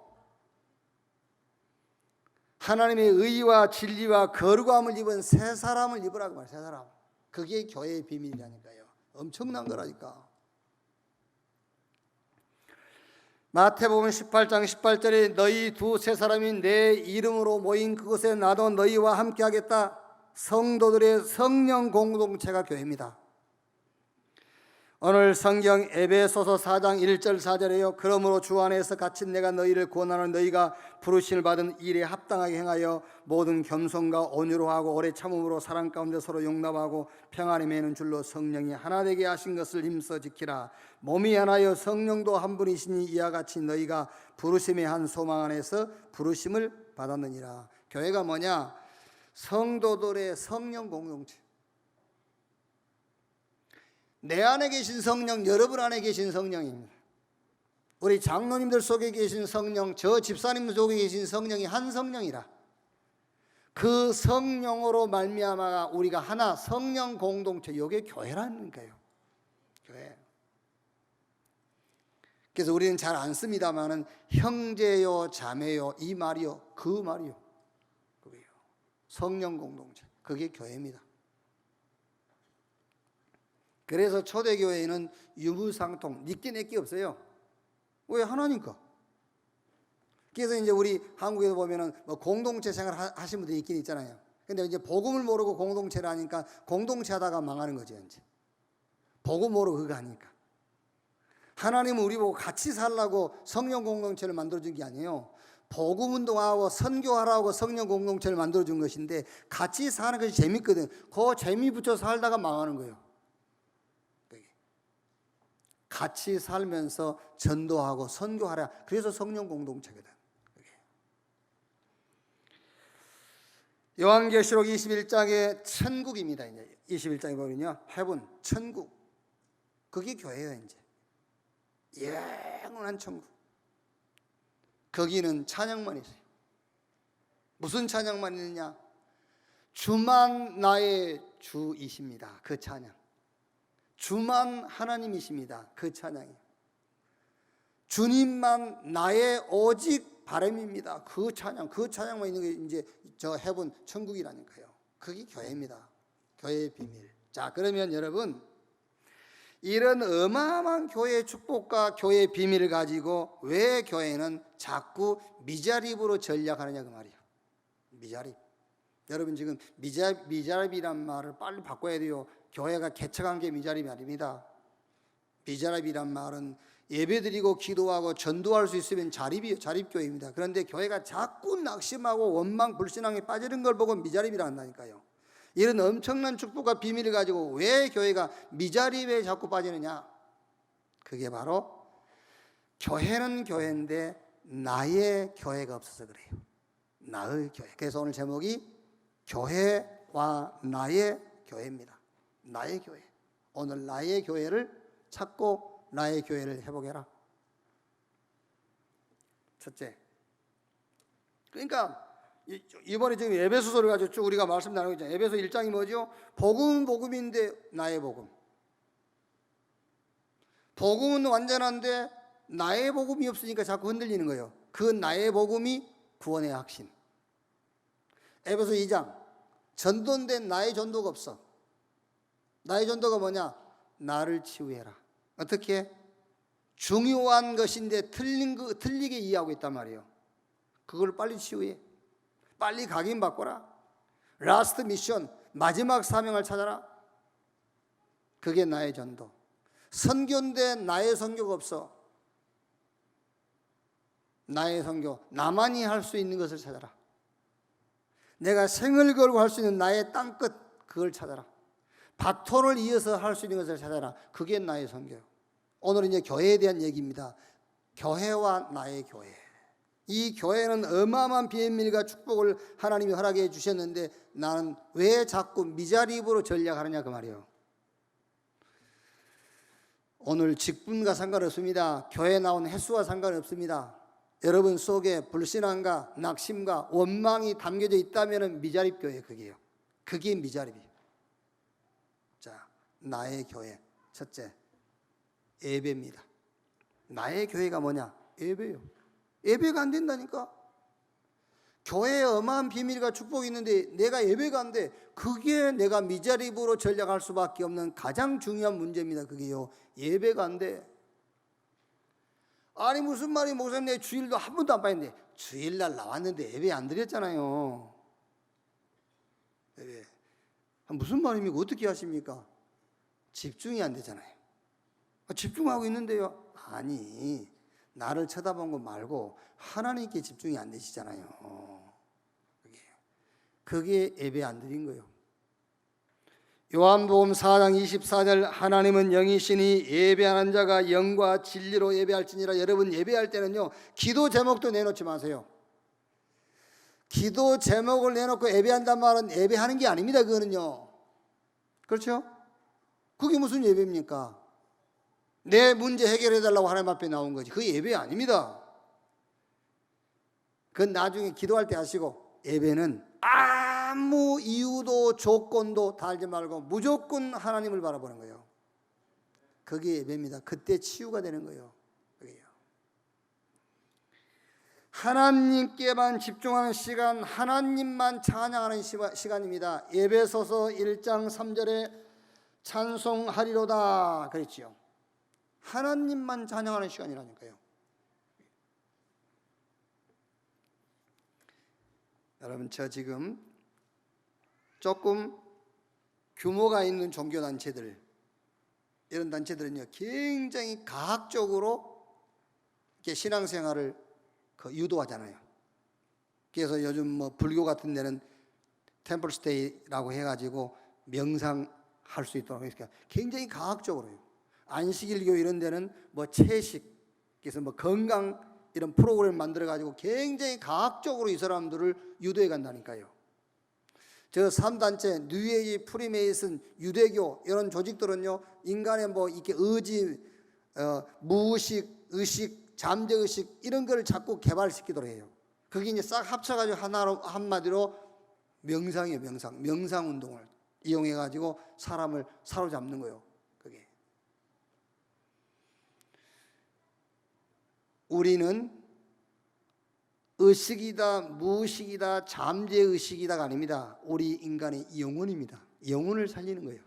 하나님의 의와 진리와 거룩함을 입은 새 사람을 입으라고 말해요. 새 사람. 그게 교회의 비밀이라니까요. 엄청난 거라니까. 마태복음 18장 18절에 너희 두세 사람이 내 이름으로 모인 그곳에 나도 너희와 함께 하겠다. 성도들의 성령 공동체가 교회입니다. 오늘 성경 에베소서 4장 1절 4절에요. 그러므로 주 안에서 갇힌 내가 너희를 권하는 너희가 부르심을 받은 일에 합당하게 행하여 모든 겸손과 온유로 하고 오래 참음으로 사랑 가운데 서로 용납하고 평안에 매는 줄로 성령이 하나 되게 하신 것을 힘써 지키라. 몸이 하나여 성령도 한 분이시니 이와 같이 너희가 부르심의 한 소망 안에서 부르심을 받았느니라. 교회가 뭐냐? 성도들의 성령 공동체. 내 안에 계신 성령, 여러분 안에 계신 성령입니다. 우리 장로님들 속에 계신 성령, 저 집사님 속에 계신 성령이 한 성령이라. 그 성령으로 말미암아 우리가 하나, 성령 공동체, 이게 교회라는 거예요. 교회. 그래서 우리는 잘 안 씁니다만은 형제요, 자매요, 이 말이요, 그 말이요. 그게요. 성령 공동체, 그게 교회입니다. 그래서 초대교회에는 유무상통, 니끼 내끼 없어요. 왜? 하나니까. 그래서 이제 우리 한국에서 보면은 뭐 공동체 생활 하시는 분들이 있긴 있잖아요. 근데 이제 복음을 모르고 공동체를 하니까 공동체 하다가 망하는 거죠, 이제. 복음 모르고 그거 하니까. 하나님은 우리 보고 같이 살라고 성령 공동체를 만들어준 게 아니에요. 복음 운동하고 선교하라고 성령 공동체를 만들어준 것인데 같이 사는 것이 재밌거든. 그 재미 붙여 살다가 망하는 거예요. 같이 살면서 전도하고 선교하라. 그래서 성령 공동체거든. 요한계시록 21장의 천국입니다. 이제 21장에 보면요, heaven, 천국, 그게 교회예요. 이제 영원한 천국. 거기는 찬양만 있어요. 무슨 찬양만 있느냐? 주만 나의 주이십니다. 그 찬양. 주만 하나님이십니다. 그 찬양이에요. 주님만 나의 오직 바람입니다. 그 찬양, 그 찬양만 있는 게 이제 저 헤븐 천국이라니까요. 그게 교회입니다. 교회의 비밀. 자, 그러면 여러분, 이런 어마어마한 교회의 축복과 교회의 비밀을 가지고 왜 교회는 자꾸 미자립으로 전략하느냐 그 말이에요. 미자립. 여러분 지금 미자립이란 말을 빨리 바꿔야 돼요. 교회가 개척한 게 미자립이 아닙니다. 미자립이란 말은 예배드리고 기도하고 전도할 수 있으면 자립이에요. 자립교회입니다. 그런데 교회가 자꾸 낙심하고 원망 불신앙에 빠지는 걸 보고 미자립이라 한다니까요. 이런 엄청난 축복과 비밀을 가지고 왜 교회가 미자립에 자꾸 빠지느냐? 그게 바로 교회는 교회인데 나의 교회가 없어서 그래요. 나의 교회. 그래서 오늘 제목이 교회와 나의 교회입니다. 나의 교회. 오늘 나의 교회를 찾고 나의 교회를 회복해라. 첫째. 그러니까 이번에 지금 에베소서를 가지고 쭉 우리가 말씀 나누고 있잖아요. 에베소 1장이 뭐죠? 복음은 복음인데 나의 복음. 복음은 완전한데 나의 복음이 없으니까 자꾸 흔들리는 거예요. 그 나의 복음이 구원의 확신. 에베소 2장. 전도인데 나의 전도가 없어. 나의 전도가 뭐냐? 나를 치유해라. 어떻게? 중요한 것인데 틀리게 이해하고 있단 말이에요. 그걸 빨리 치유해. 빨리 각인 바꿔라. 라스트 미션, 마지막 사명을 찾아라. 그게 나의 전도. 선교인데 나의 선교가 없어. 나의 선교, 나만이 할 수 있는 것을 찾아라. 내가 생을 걸고 할 수 있는 나의 땅끝, 그걸 찾아라. 바톤을 이어서 할 수 있는 것을 찾아라. 그게 나의 선교. 오늘은 이제 교회에 대한 얘기입니다. 교회와 나의 교회. 이 교회는 어마어마한 비밀과 축복을 하나님이 허락해 주셨는데 나는 왜 자꾸 미자립으로 전략하느냐 그 말이에요. 오늘 직분과 상관없습니다. 교회에 나온 횟수와 상관없습니다. 여러분 속에 불신앙과 낙심과 원망이 담겨져 있다면 미자립 교회 그게요. 그게 미자립이에요. 자, 나의 교회. 첫째, 예배입니다. 나의 교회가 뭐냐? 예배예요. 예배가 안 된다니까. 교회에 어마한 비밀과 축복이 있는데 내가 예배가 안 돼. 그게 내가 미자립으로 전략할 수밖에 없는 가장 중요한 문제입니다. 그게요. 예배가 안 돼. 아니 무슨 말이 목사님 내 주일도 한 번도 안 빠졌는데 주일날 나왔는데 예배 안 드렸잖아요. 예배. 무슨 말입니까? 어떻게 하십니까? 집중이 안 되잖아요. 집중하고 있는데요. 아니 나를 쳐다본 거 말고 하나님께 집중이 안 되시잖아요. 그게 예배 안 드린 거예요. 요한복음 4장 24절 하나님은 영이시니 예배하는 자가 영과 진리로 예배할지니라. 여러분 예배할 때는요 기도 제목도 내놓지 마세요. 기도 제목을 내놓고 예배한단 말은 예배하는 게 아닙니다. 그거는요. 그렇죠? 그게 무슨 예배입니까? 내 문제 해결해 달라고 하나님 앞에 나온 거지. 그게 예배 아닙니다. 그건 나중에 기도할 때 하시고, 예배는 아무 이유도 조건도 달지 말고 무조건 하나님을 바라보는 거예요. 그게 예배입니다. 그때 치유가 되는 거예요. 그게요. 하나님께만 집중하는 시간, 하나님만 찬양하는 시간입니다. 에베소서 1장 3절에 찬송하리로다 그랬지요. 하나님만 찬양하는 시간이라니까요. 여러분 저 지금 조금 규모가 있는 종교단체들, 이런 단체들은요 굉장히 과학적으로 이렇게 신앙생활을 유도하잖아요. 그래서 요즘 뭐 불교 같은 데는 템플스테이라고 해가지고 명상할 수 있도록 그러니까 굉장히 과학적으로요. 안식일교 이런 데는 뭐 채식, 그래서 뭐 건강 이런 프로그램 만들어 가지고 굉장히 과학적으로 이 사람들을 유도해 간다니까요. 저 3단체 뉴에이지, 프리메이슨, 유대교 이런 조직들은요, 인간의 뭐 이렇게 의지, 무의식, 의식, 잠재의식 이런 걸 자꾸 개발시키도록 해요. 그게 이제 싹 합쳐가지고 하나로, 한마디로 명상이에요. 명상 운동을 이용해가지고 사람을 사로잡는 거예요. 그게. 우리는 의식이다, 무의식이다, 잠재의식이다가 아닙니다. 우리 인간의 영혼입니다. 영혼을 살리는 거예요.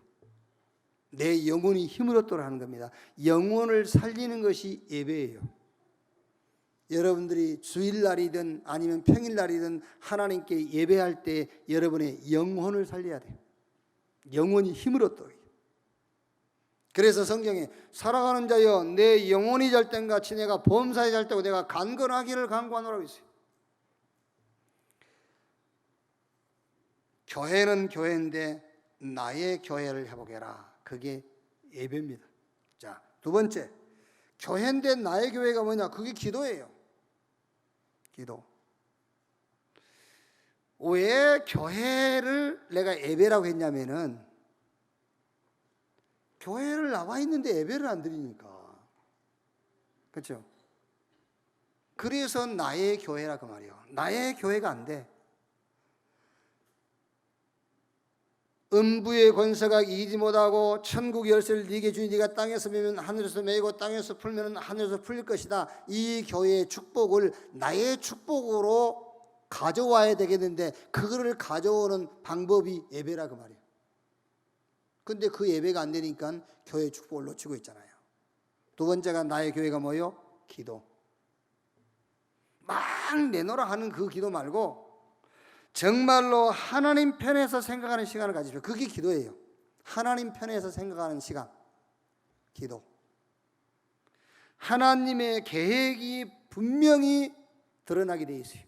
내 영혼이 힘을 얻도록 하는 겁니다. 영혼을 살리는 것이 예배예요. 여러분들이 주일날이든 아니면 평일날이든 하나님께 예배할 때 여러분의 영혼을 살려야 돼요. 영혼이 힘을 얻도록. 그래서 성경에 살아가는 자여 내 영혼이 잘 땐 같이 내가 범사에 잘 때고 내가 강건하기를 간구하노라고 있어요. 교회는 교회인데 나의 교회를 회복해라. 그게 예배입니다. 자, 두 번째, 교회인데 나의 교회가 뭐냐? 그게 기도예요. 기도. 왜 교회를 내가 예배라고 했냐면은 교회를 나와 있는데 예배를 안 드리니까. 그렇죠? 그래서 나의 교회라 그 말이에요. 나의 교회가 안 돼. 음부의 권세가 이기지 못하고 천국 열쇠를 네게 주니 네가 땅에서 매면 하늘에서 매고 땅에서 풀면 하늘에서 풀릴 것이다. 이 교회의 축복을 나의 축복으로 가져와야 되겠는데 그거를 가져오는 방법이 예배라 그 말이에요. 근데 그 예배가 안 되니까 교회의 축복을 놓치고 있잖아요. 두 번째가 나의 교회가 뭐요? 기도. 막 내놓으라 하는 그 기도 말고 정말로 하나님 편에서 생각하는 시간을 가지십시오. 그게 기도예요. 하나님 편에서 생각하는 시간, 기도. 하나님의 계획이 분명히 드러나게 되어 있어요.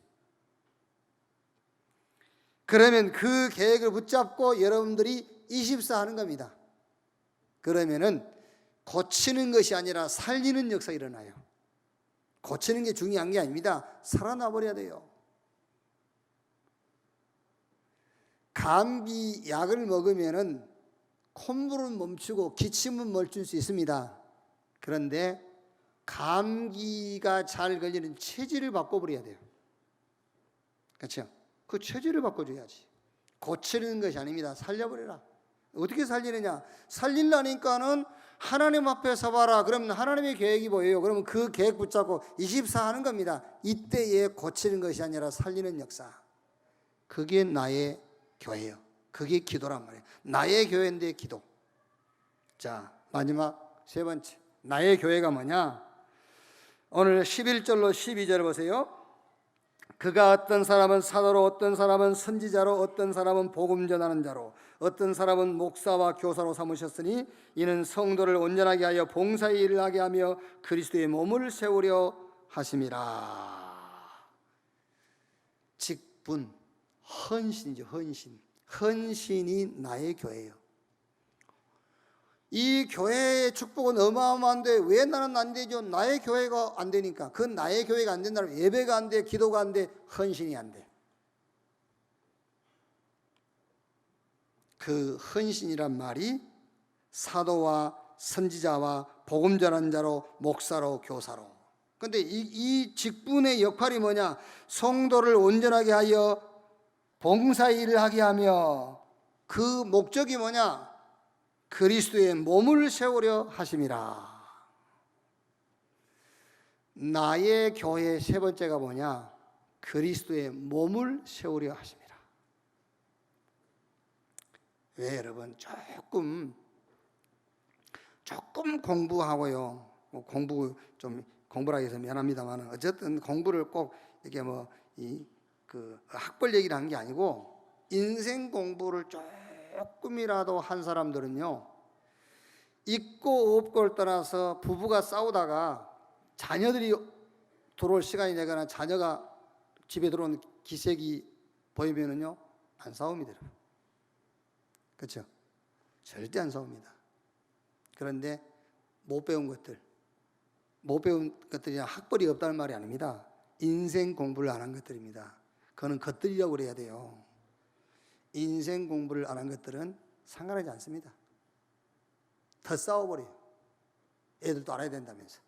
그러면 그 계획을 붙잡고 여러분들이 24 하는 겁니다. 그러면은 고치는 것이 아니라 살리는 역사가 일어나요. 고치는 게 중요한 게 아닙니다. 살아나 버려야 돼요. 감기 약을 먹으면은 콧물은 멈추고 기침은 멈출 수 있습니다. 그런데 감기가 잘 걸리는 체질을 바꿔버려야 돼요. 그렇죠? 그 체질을 바꿔줘야지. 고치는 것이 아닙니다. 살려버려라. 어떻게 살리느냐? 살리려니까는 하나님 앞에 서봐라. 그러면 하나님의 계획이 보여요. 그러면 그 계획 붙잡고 24 하는 겁니다. 이때에 고치는 것이 아니라 살리는 역사. 그게 나의 교회예요. 그게 기도란 말이에요. 나의 교회인데 기도. 자, 마지막 세 번째. 나의 교회가 뭐냐? 오늘 11절로 12절 보세요. 그가 어떤 사람은 사도로, 어떤 사람은 선지자로, 어떤 사람은 복음 전하는 자로, 어떤 사람은 목사와 교사로 삼으셨으니 이는 성도를 온전하게 하여 봉사의 일을 하게 하며 그리스도의 몸을 세우려 하심이라. 직분, 헌신이죠. 헌신이 나의 교회예요. 이 교회의 축복은 어마어마한데 왜 나는 안 되죠? 나의 교회가 안 되니까. 그 나의 교회가 안 된다면 예배가 안 돼, 기도가 안 돼, 헌신이 안 돼. 그 헌신이란 말이 사도와 선지자와 복음 전하는 자로, 목사로, 교사로. 근데 이 직분의 역할이 뭐냐? 성도를 온전하게 하여 봉사 일을 하게 하며 그 목적이 뭐냐? 그리스도의 몸을 세우려 하심이라. 나의 교회 세 번째가 뭐냐? 그리스도의 몸을 세우려 하심이라. 왜 여러분 조금 공부하고요. 공부라 해서 미안합니다만 어쨌든 공부를 꼭 이게 학벌 얘기를 하는 게 아니고 인생 공부를 조금이라도 한 사람들은요, 있고 없고를 떠나서 부부가 싸우다가 자녀들이 들어올 시간이 되거나 자녀가 집에 들어온 기색이 보이면은요 안 싸웁니다. 그렇죠? 절대 안 싸웁니다. 그런데 못 배운 것들이 학벌이 없다는 말이 아닙니다. 인생 공부를 안 한 것들입니다. 그거는 것들이라고 그래야 돼요. 인생 공부를 안 한 것들은 상관하지 않습니다. 더 싸워버려요. 애들도 알아야 된다면서.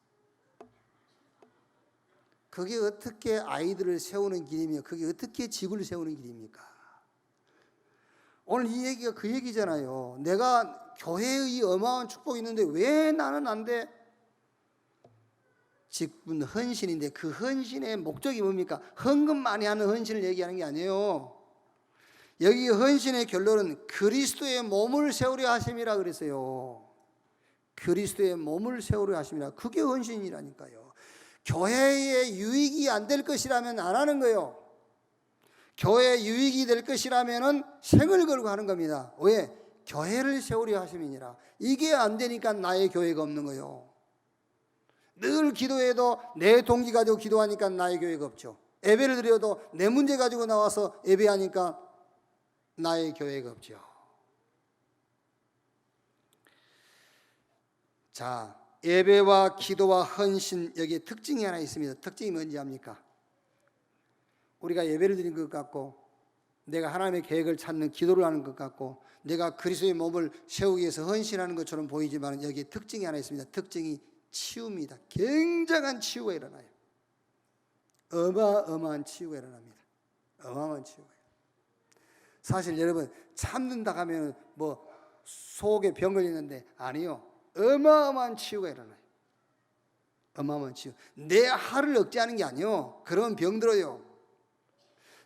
그게 어떻게 아이들을 세우는 길이며 그게 어떻게 집을 세우는 길입니까? 오늘 이 얘기가 그 얘기잖아요. 내가 교회의 어마어마한 축복이 있는데 왜 나는 안 돼? 직분 헌신인데 그 헌신의 목적이 뭡니까? 헌금 많이 하는 헌신을 얘기하는 게 아니에요. 여기 헌신의 결론은 그리스도의 몸을 세우려 하심이라 그랬어요. 그리스도의 몸을 세우려 하심이라. 그게 헌신이라니까요. 교회에 유익이 안 될 것이라면 안 하는 거예요. 교회에 유익이 될 것이라면 생을 걸고 하는 겁니다. 왜? 교회를 세우려 하심이니라. 이게 안 되니까 나의 교회가 없는 거예요. 늘 기도해도 내 동기 가지고 기도하니까 나의 교회가 없죠. 예배를 드려도 내 문제 가지고 나와서 예배하니까 나의 교회가 없죠. 자, 예배와 기도와 헌신, 여기에 특징이 하나 있습니다. 특징이 뭔지 압니까? 우리가 예배를 드리는 것 같고, 내가 하나님의 계획을 찾는 기도를 하는 것 같고, 내가 그리스도의 몸을 세우기 위해서 헌신하는 것처럼 보이지만 여기에 특징이 하나 있습니다. 특징이 치유입니다. 굉장한 치유가 일어나요. 어마어마한 치유가 일어납니다. 어마어마한 치유가. 사실 여러분 참는다 하면 뭐 속에 병 걸리는데 아니요. 어마어마한 치유가 일어나요. 어마어마한 치유. 내 하를 억제하는 게 아니요. 그러면 병 들어요.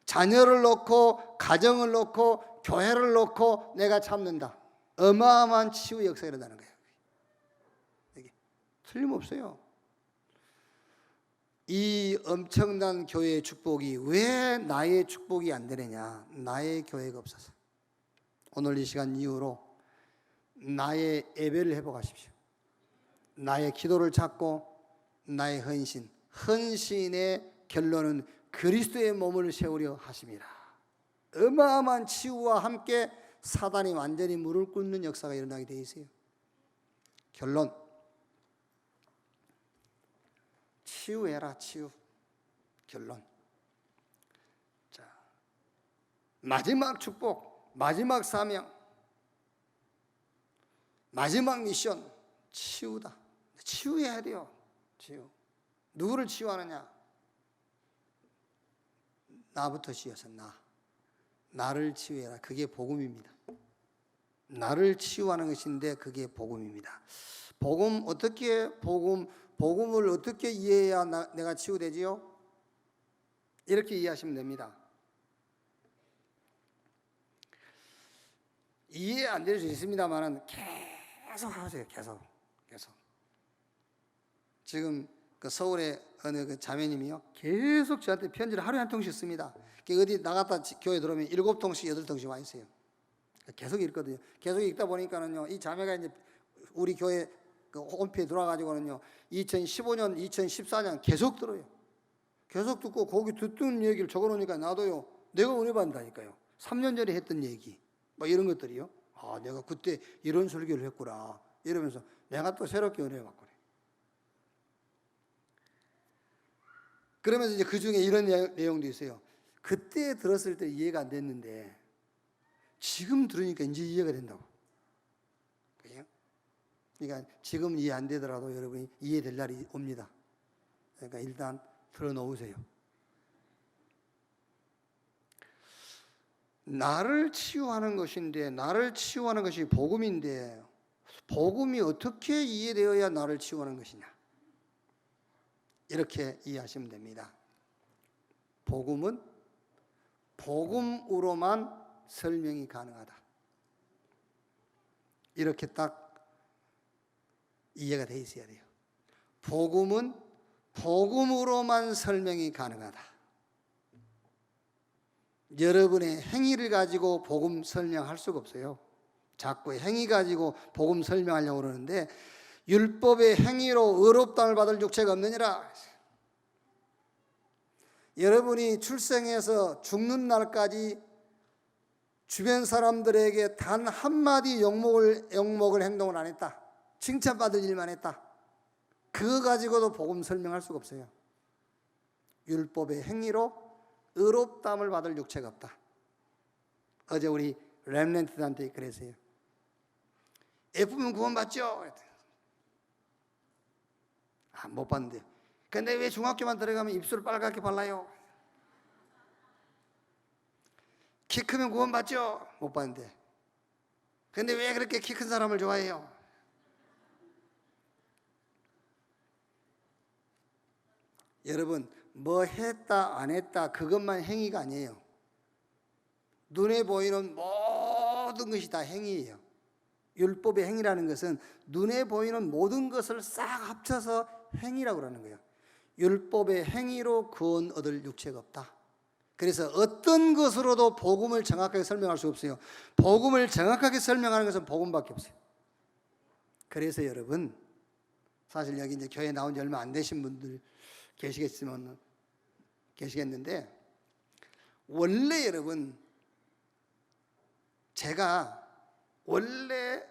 자녀를 놓고 가정을 놓고 교회를 놓고 내가 참는다. 어마어마한 치유 역사가 일어나는 거예요. 이게 틀림없어요. 이 엄청난 교회의 축복이 왜 나의 축복이 안 되느냐? 나의 교회가 없어서. 오늘 이 시간 이후로 나의 예배를 회복하십시오. 나의 기도를 찾고 나의 헌신, 헌신의 결론은 그리스도의 몸을 세우려 하심이라. 어마어마한 치유와 함께 사단이 완전히 무릎 꿇는 역사가 일어나게 되어 있어요. 결론, 치유해라. 치유. 결론. 자, 마지막 축복, 마지막 사명, 마지막 미션, 치유다. 치유해야 돼요. 치유. 누구를 치유하느냐? 나부터 치유해서 나를 치유해라. 그게 복음입니다. 나를 치유하는 것인데 그게 복음입니다. 복음을 어떻게 이해해야 내가 치유되지요? 이렇게 이해하시면 됩니다. 이해 안 될 수 있습니다만은 계속 하세요. 계속. 지금 그 서울의 어느 그 자매님이요, 계속 저한테 편지를 하루에 한 통씩 씁니다. 어디 나갔다 교회 들어오면 7통씩 8통씩 와 있어요. 계속 읽거든요. 계속 읽다 보니까는요, 이 자매가 이제 우리 교회 그 홈페이지에 들어와가지고는요, 2015년, 2014년 계속 들어요. 계속 듣고 거기 듣던 얘기를 적어놓으니까 나도요, 내가 은혜 받는다니까요. 3년 전에 했던 얘기, 막 이런 것들이요. 아, 내가 그때 이런 설교를 했구나. 이러면서 내가 또 새롭게 은혜 받고. 그러면서 이제 그 중에 이런 내용도 있어요. 그때 들었을 때 이해가 안 됐는데 지금 들으니까 이제 이해가 된다고. 그러니까 지금 이해 안 되더라도 여러분이 이해될 날이 옵니다. 그러니까 일단 들어놓으세요. 나를 치유하는 것인데, 나를 치유하는 것이 복음인데, 복음이 어떻게 이해되어야 나를 치유하는 것이냐? 이렇게 이해하시면 됩니다. 복음은 복음으로만 설명이 가능하다. 이렇게 딱 이해가 돼 있어야 돼요. 복음은 복음으로만 설명이 가능하다. 여러분의 행위를 가지고 복음 설명할 수가 없어요. 자꾸 행위 가지고 복음 설명하려고 그러는데, 율법의 행위로 의롭다함을 받을 육체가 없느니라. 여러분이 출생해서 죽는 날까지 주변 사람들에게 단 한마디 욕먹을 행동을 안 했다. 칭찬받을 일만 했다. 그거 가지고도 복음 설명할 수가 없어요. 율법의 행위로 의롭다함을 받을 육체가 없다. 어제 우리 렘넌트한테 그랬어요. 예쁘면 구원받죠? 못 받는데요. 근데 왜 중학교만 들어가면 입술을 빨갛게 발라요? 키 크면 구원받죠? 못 받는데. 근데 왜 그렇게 키 큰 사람을 좋아해요? 여러분, 뭐 했다 안 했다 그것만 행위가 아니에요. 눈에 보이는 모든 것이 다 행위예요. 율법의 행위라는 것은 눈에 보이는 모든 것을 싹 합쳐서 행위라고 하는 거예요. 율법의 행위로 구원 얻을 육체가 없다. 그래서 어떤 것으로도 복음을 정확하게 설명할 수 없어요. 복음을 정확하게 설명하는 것은 복음밖에 없어요. 그래서 여러분, 사실 여기 이제 교회 나온 지 얼마 안 되신 분들 계시겠는데, 원래 여러분, 제가 원래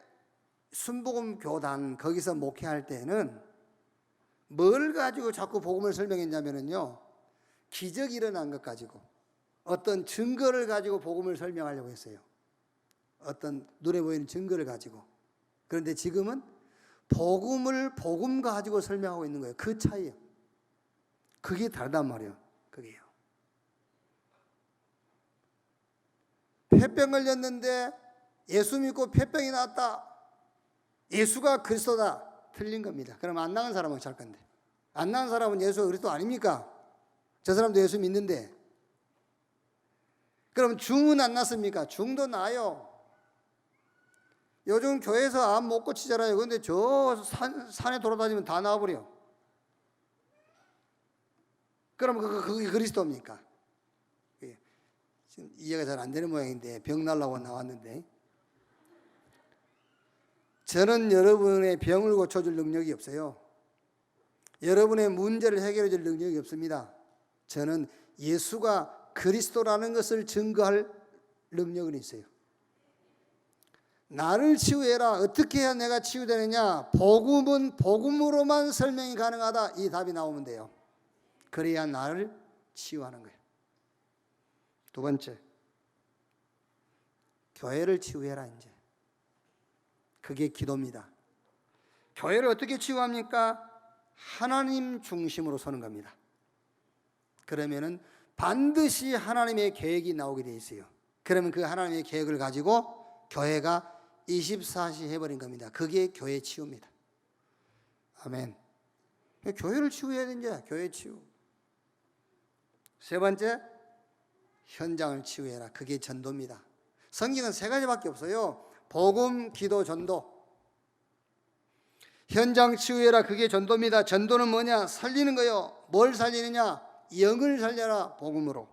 순복음 교단 거기서 목회할 때는 뭘 가지고 자꾸 복음을 설명했냐면요, 기적이 일어난 것 가지고 어떤 증거를 가지고 복음을 설명하려고 했어요. 어떤 눈에 보이는 증거를 가지고. 그런데 지금은 복음을 복음 가지고 설명하고 있는 거예요. 그 차이예요. 그게 다르단 말이에요. 그게요. 폐병 걸렸는데 예수 믿고 폐병이 나았다. 예수가 그리스도다. 틀린 겁니다. 그럼 안 나은 사람은 잘 건데. 안 나은 사람은 예수가 그리스도 아닙니까? 저 사람도 예수 믿는데. 그럼 중은 안 났습니까? 중도 나요. 요즘 교회에서 암 못 고치잖아요. 그런데 저 산에 돌아다니면 다 나와버려. 그럼 그게 그리스도입니까? 지금 이해가 잘 안 되는 모양인데 병 날라고 나왔는데, 저는 여러분의 병을 고쳐줄 능력이 없어요. 여러분의 문제를 해결해 줄 능력이 없습니다. 저는 예수가 그리스도라는 것을 증거할 능력은 있어요. 나를 치유해라. 어떻게 해야 내가 치유되느냐? 복음은 복음으로만 설명이 가능하다. 이 답이 나오면 돼요. 그래야 나를 치유하는 거예요. 두 번째, 교회를 치유해라. 이제 그게 기도입니다. 교회를 어떻게 치유합니까? 하나님 중심으로 서는 겁니다. 그러면은 반드시 하나님의 계획이 나오게 돼 있어요. 그러면 그 하나님의 계획을 가지고 교회가 24시 해버린 겁니다. 그게 교회 치유입니다. 아멘. 교회를 치유해야 되는데, 교회 치유. 세 번째, 현장을 치유해라. 그게 전도입니다. 성경은 세 가지밖에 없어요. 복음, 기도, 전도. 현장 치유해라. 그게 전도입니다. 전도는 뭐냐? 살리는 거요. 뭘 살리느냐? 영을 살려라. 복음으로.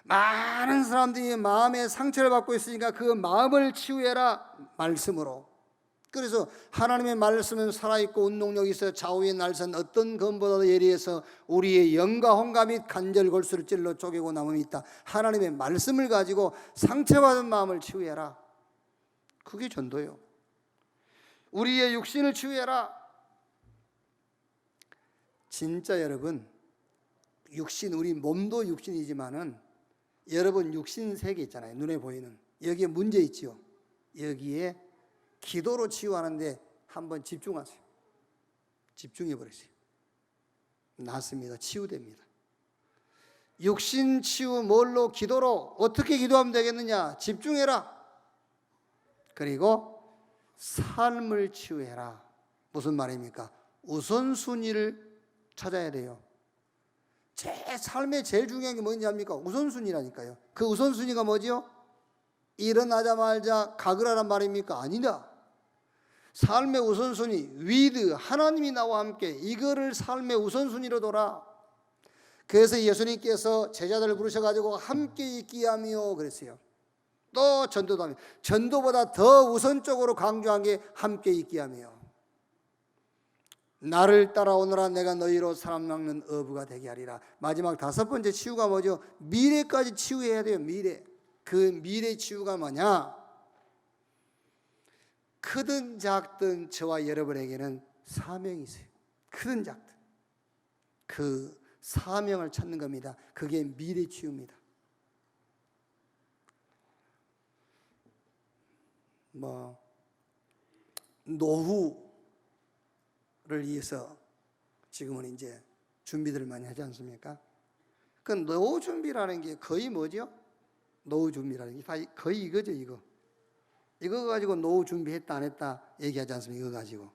많은 사람들이 마음에 상처를 받고 있으니까 그 마음을 치유해라. 말씀으로. 그래서 하나님의 말씀은 살아있고 운동력이 있어 좌우의 날선 어떤 검보다도 예리해서 우리의 영과 혼과 및 관절 골수를 찔러 쪼개고 남음이 있다. 하나님의 말씀을 가지고 상처받은 마음을 치유해라. 그게 전도예요. 우리의 육신을 치유해라. 진짜 여러분, 육신, 우리 몸도 육신이지만은 여러분 육신 세계 있잖아요. 눈에 보이는. 여기에 문제 있지요. 여기에 기도로 치유하는데 한번 집중하세요. 집중해 버리세요. 낫습니다. 치유됩니다. 육신 치유 뭘로? 기도로. 어떻게 기도하면 되겠느냐? 집중해라. 그리고 삶을 치유해라. 무슨 말입니까? 우선순위를 찾아야 돼요. 제 삶에 제일 중요한 게 뭔지 압니까? 우선순위라니까요. 그 우선순위가 뭐지요? 일어나자마자 가그라란 말입니까? 아니다. 삶의 우선순위, 위드, 하나님이 나와 함께, 이거를 삶의 우선순위로 둬라. 그래서 예수님께서 제자들을 부르셔가지고 함께 있기 하며 그랬어요. 또 전도도 하며, 전도보다 더 우선적으로 강조한 게 함께 있기 하며, 나를 따라오너라 내가 너희로 사람 낚는 어부가 되게 하리라. 마지막 다섯 번째 치유가 뭐죠? 미래까지 치유해야 돼요. 미래. 그 미래 치유가 뭐냐? 크든 작든 저와 여러분에게는 사명이 있어요. 크든 작든 그 사명을 찾는 겁니다. 그게 미래 치유입니다. 노후를 위해서 지금은 이제 준비들을 많이 하지 않습니까? 그 노후 준비라는 게 거의 뭐죠? 노후 준비라는 게 거의 이거죠, 이거. 이거 가지고 노후 준비했다 안 했다 얘기하지 않습니까? 이거 가지고.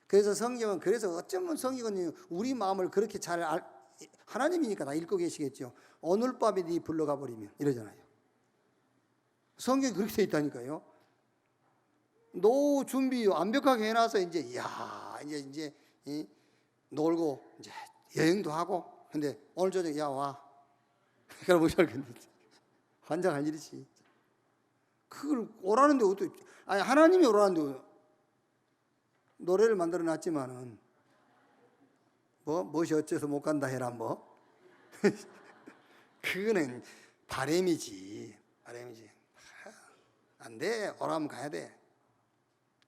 그래서 성경은, 그래서 어쩌면 성경은 우리 마음을 그렇게 잘 하나님이니까 다 읽고 계시겠죠. 오늘 밤에 네 불러가 버리면 이러잖아요. 성경이 그렇게 돼 있다니까요. 노후 준비 완벽하게 해놔서 이제 놀고 이제 여행도 하고. 근데 오늘 저녁에 와. 그럼 못 살겠는데. 환장할 일이지. 그걸 오라는데 어떻게? 아니 하나님이 오라는데 노래를 만들어 놨지만은 무엇이 어째서 못 간다 해라 뭐. 그거는 바램이지. 안 돼. 오라면 가야 돼.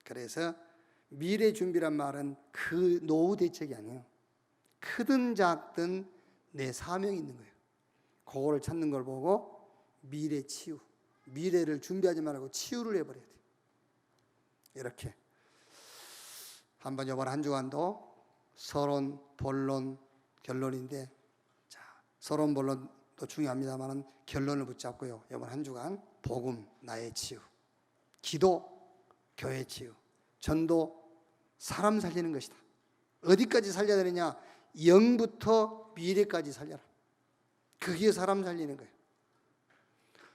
그래서 미래 준비란 말은 그 노후 대책이 아니에요. 크든 작든 내 사명이 있는 거예요. 그거를 찾는 걸 보고 미래 치유. 미래를 준비하지 말고 치유를 해버려야 돼요. 이렇게 한번 이번 한 주간도 서론, 본론, 결론인데, 자, 서론, 본론도 중요합니다만 결론을 붙잡고요. 이번 한 주간 복음, 나의 치유, 기도, 교회 치유, 전도, 사람 살리는 것이다. 어디까지 살려야 되느냐? 영부터 미래까지 살려라. 그게 사람 살리는 거예요.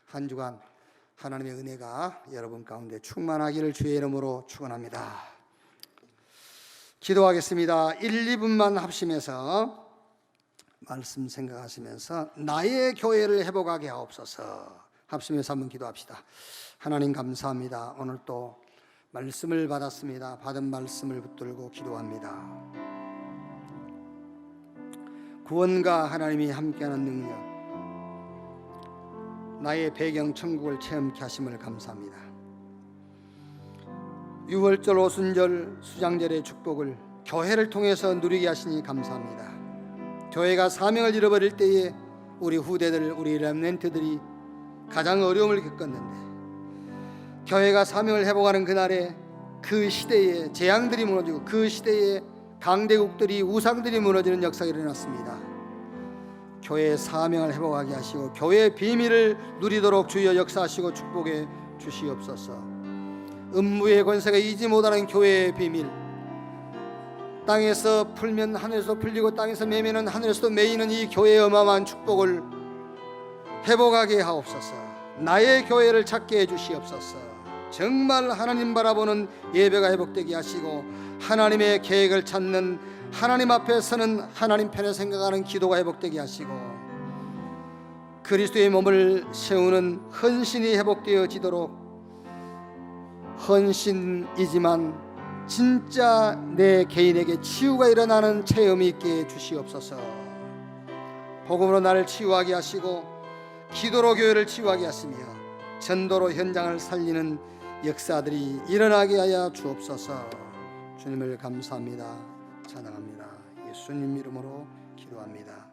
한 주간 하나님의 은혜가 여러분 가운데 충만하기를 주의 이름으로 축원합니다. 기도하겠습니다. 1, 2분만 합심해서 말씀 생각하시면서 나의 교회를 회복하게 하옵소서. 합심해서 한번 기도합시다. 하나님 감사합니다. 오늘 또 말씀을 받았습니다. 받은 말씀을 붙들고 기도합니다. 구원과 하나님이 함께하는 능력, 나의 배경 천국을 체험케 하심을 감사합니다. 유월절, 오순절, 수장절의 축복을 교회를 통해서 누리게 하시니 감사합니다. 교회가 사명을 잃어버릴 때에 우리 후대들, 우리 렘넌트들이 가장 어려움을 겪었는데, 교회가 사명을 회복하는 그날에 그 시대에 재앙들이 무너지고 그 시대에 강대국들이, 우상들이 무너지는 역사가 일어났습니다. 교회의 사명을 회복하게 하시고 교회의 비밀을 누리도록 주여 역사하시고 축복해 주시옵소서. 음부의 권세가 이지 못하는 교회의 비밀, 땅에서 풀면 하늘에서 풀리고 땅에서 매면은 하늘에서도 매이는 이 교회의 어마어마한 축복을 회복하게 하옵소서. 나의 교회를 찾게 해주시옵소서. 정말 하나님 바라보는 예배가 회복되게 하시고 하나님의 계획을 찾는, 하나님 앞에 서는, 하나님 편에 생각하는 기도가 회복되게 하시고 그리스도의 몸을 세우는 헌신이 회복되어지도록, 헌신이지만 진짜 내 개인에게 치유가 일어나는 체험이 있게 해주시옵소서. 복음으로 나를 치유하게 하시고 기도로 교회를 치유하게 하시며 전도로 현장을 살리는 역사들이 일어나게 하여 주옵소서. 주님을 감사합니다. 찬양합니다. 예수님 이름으로 기도합니다.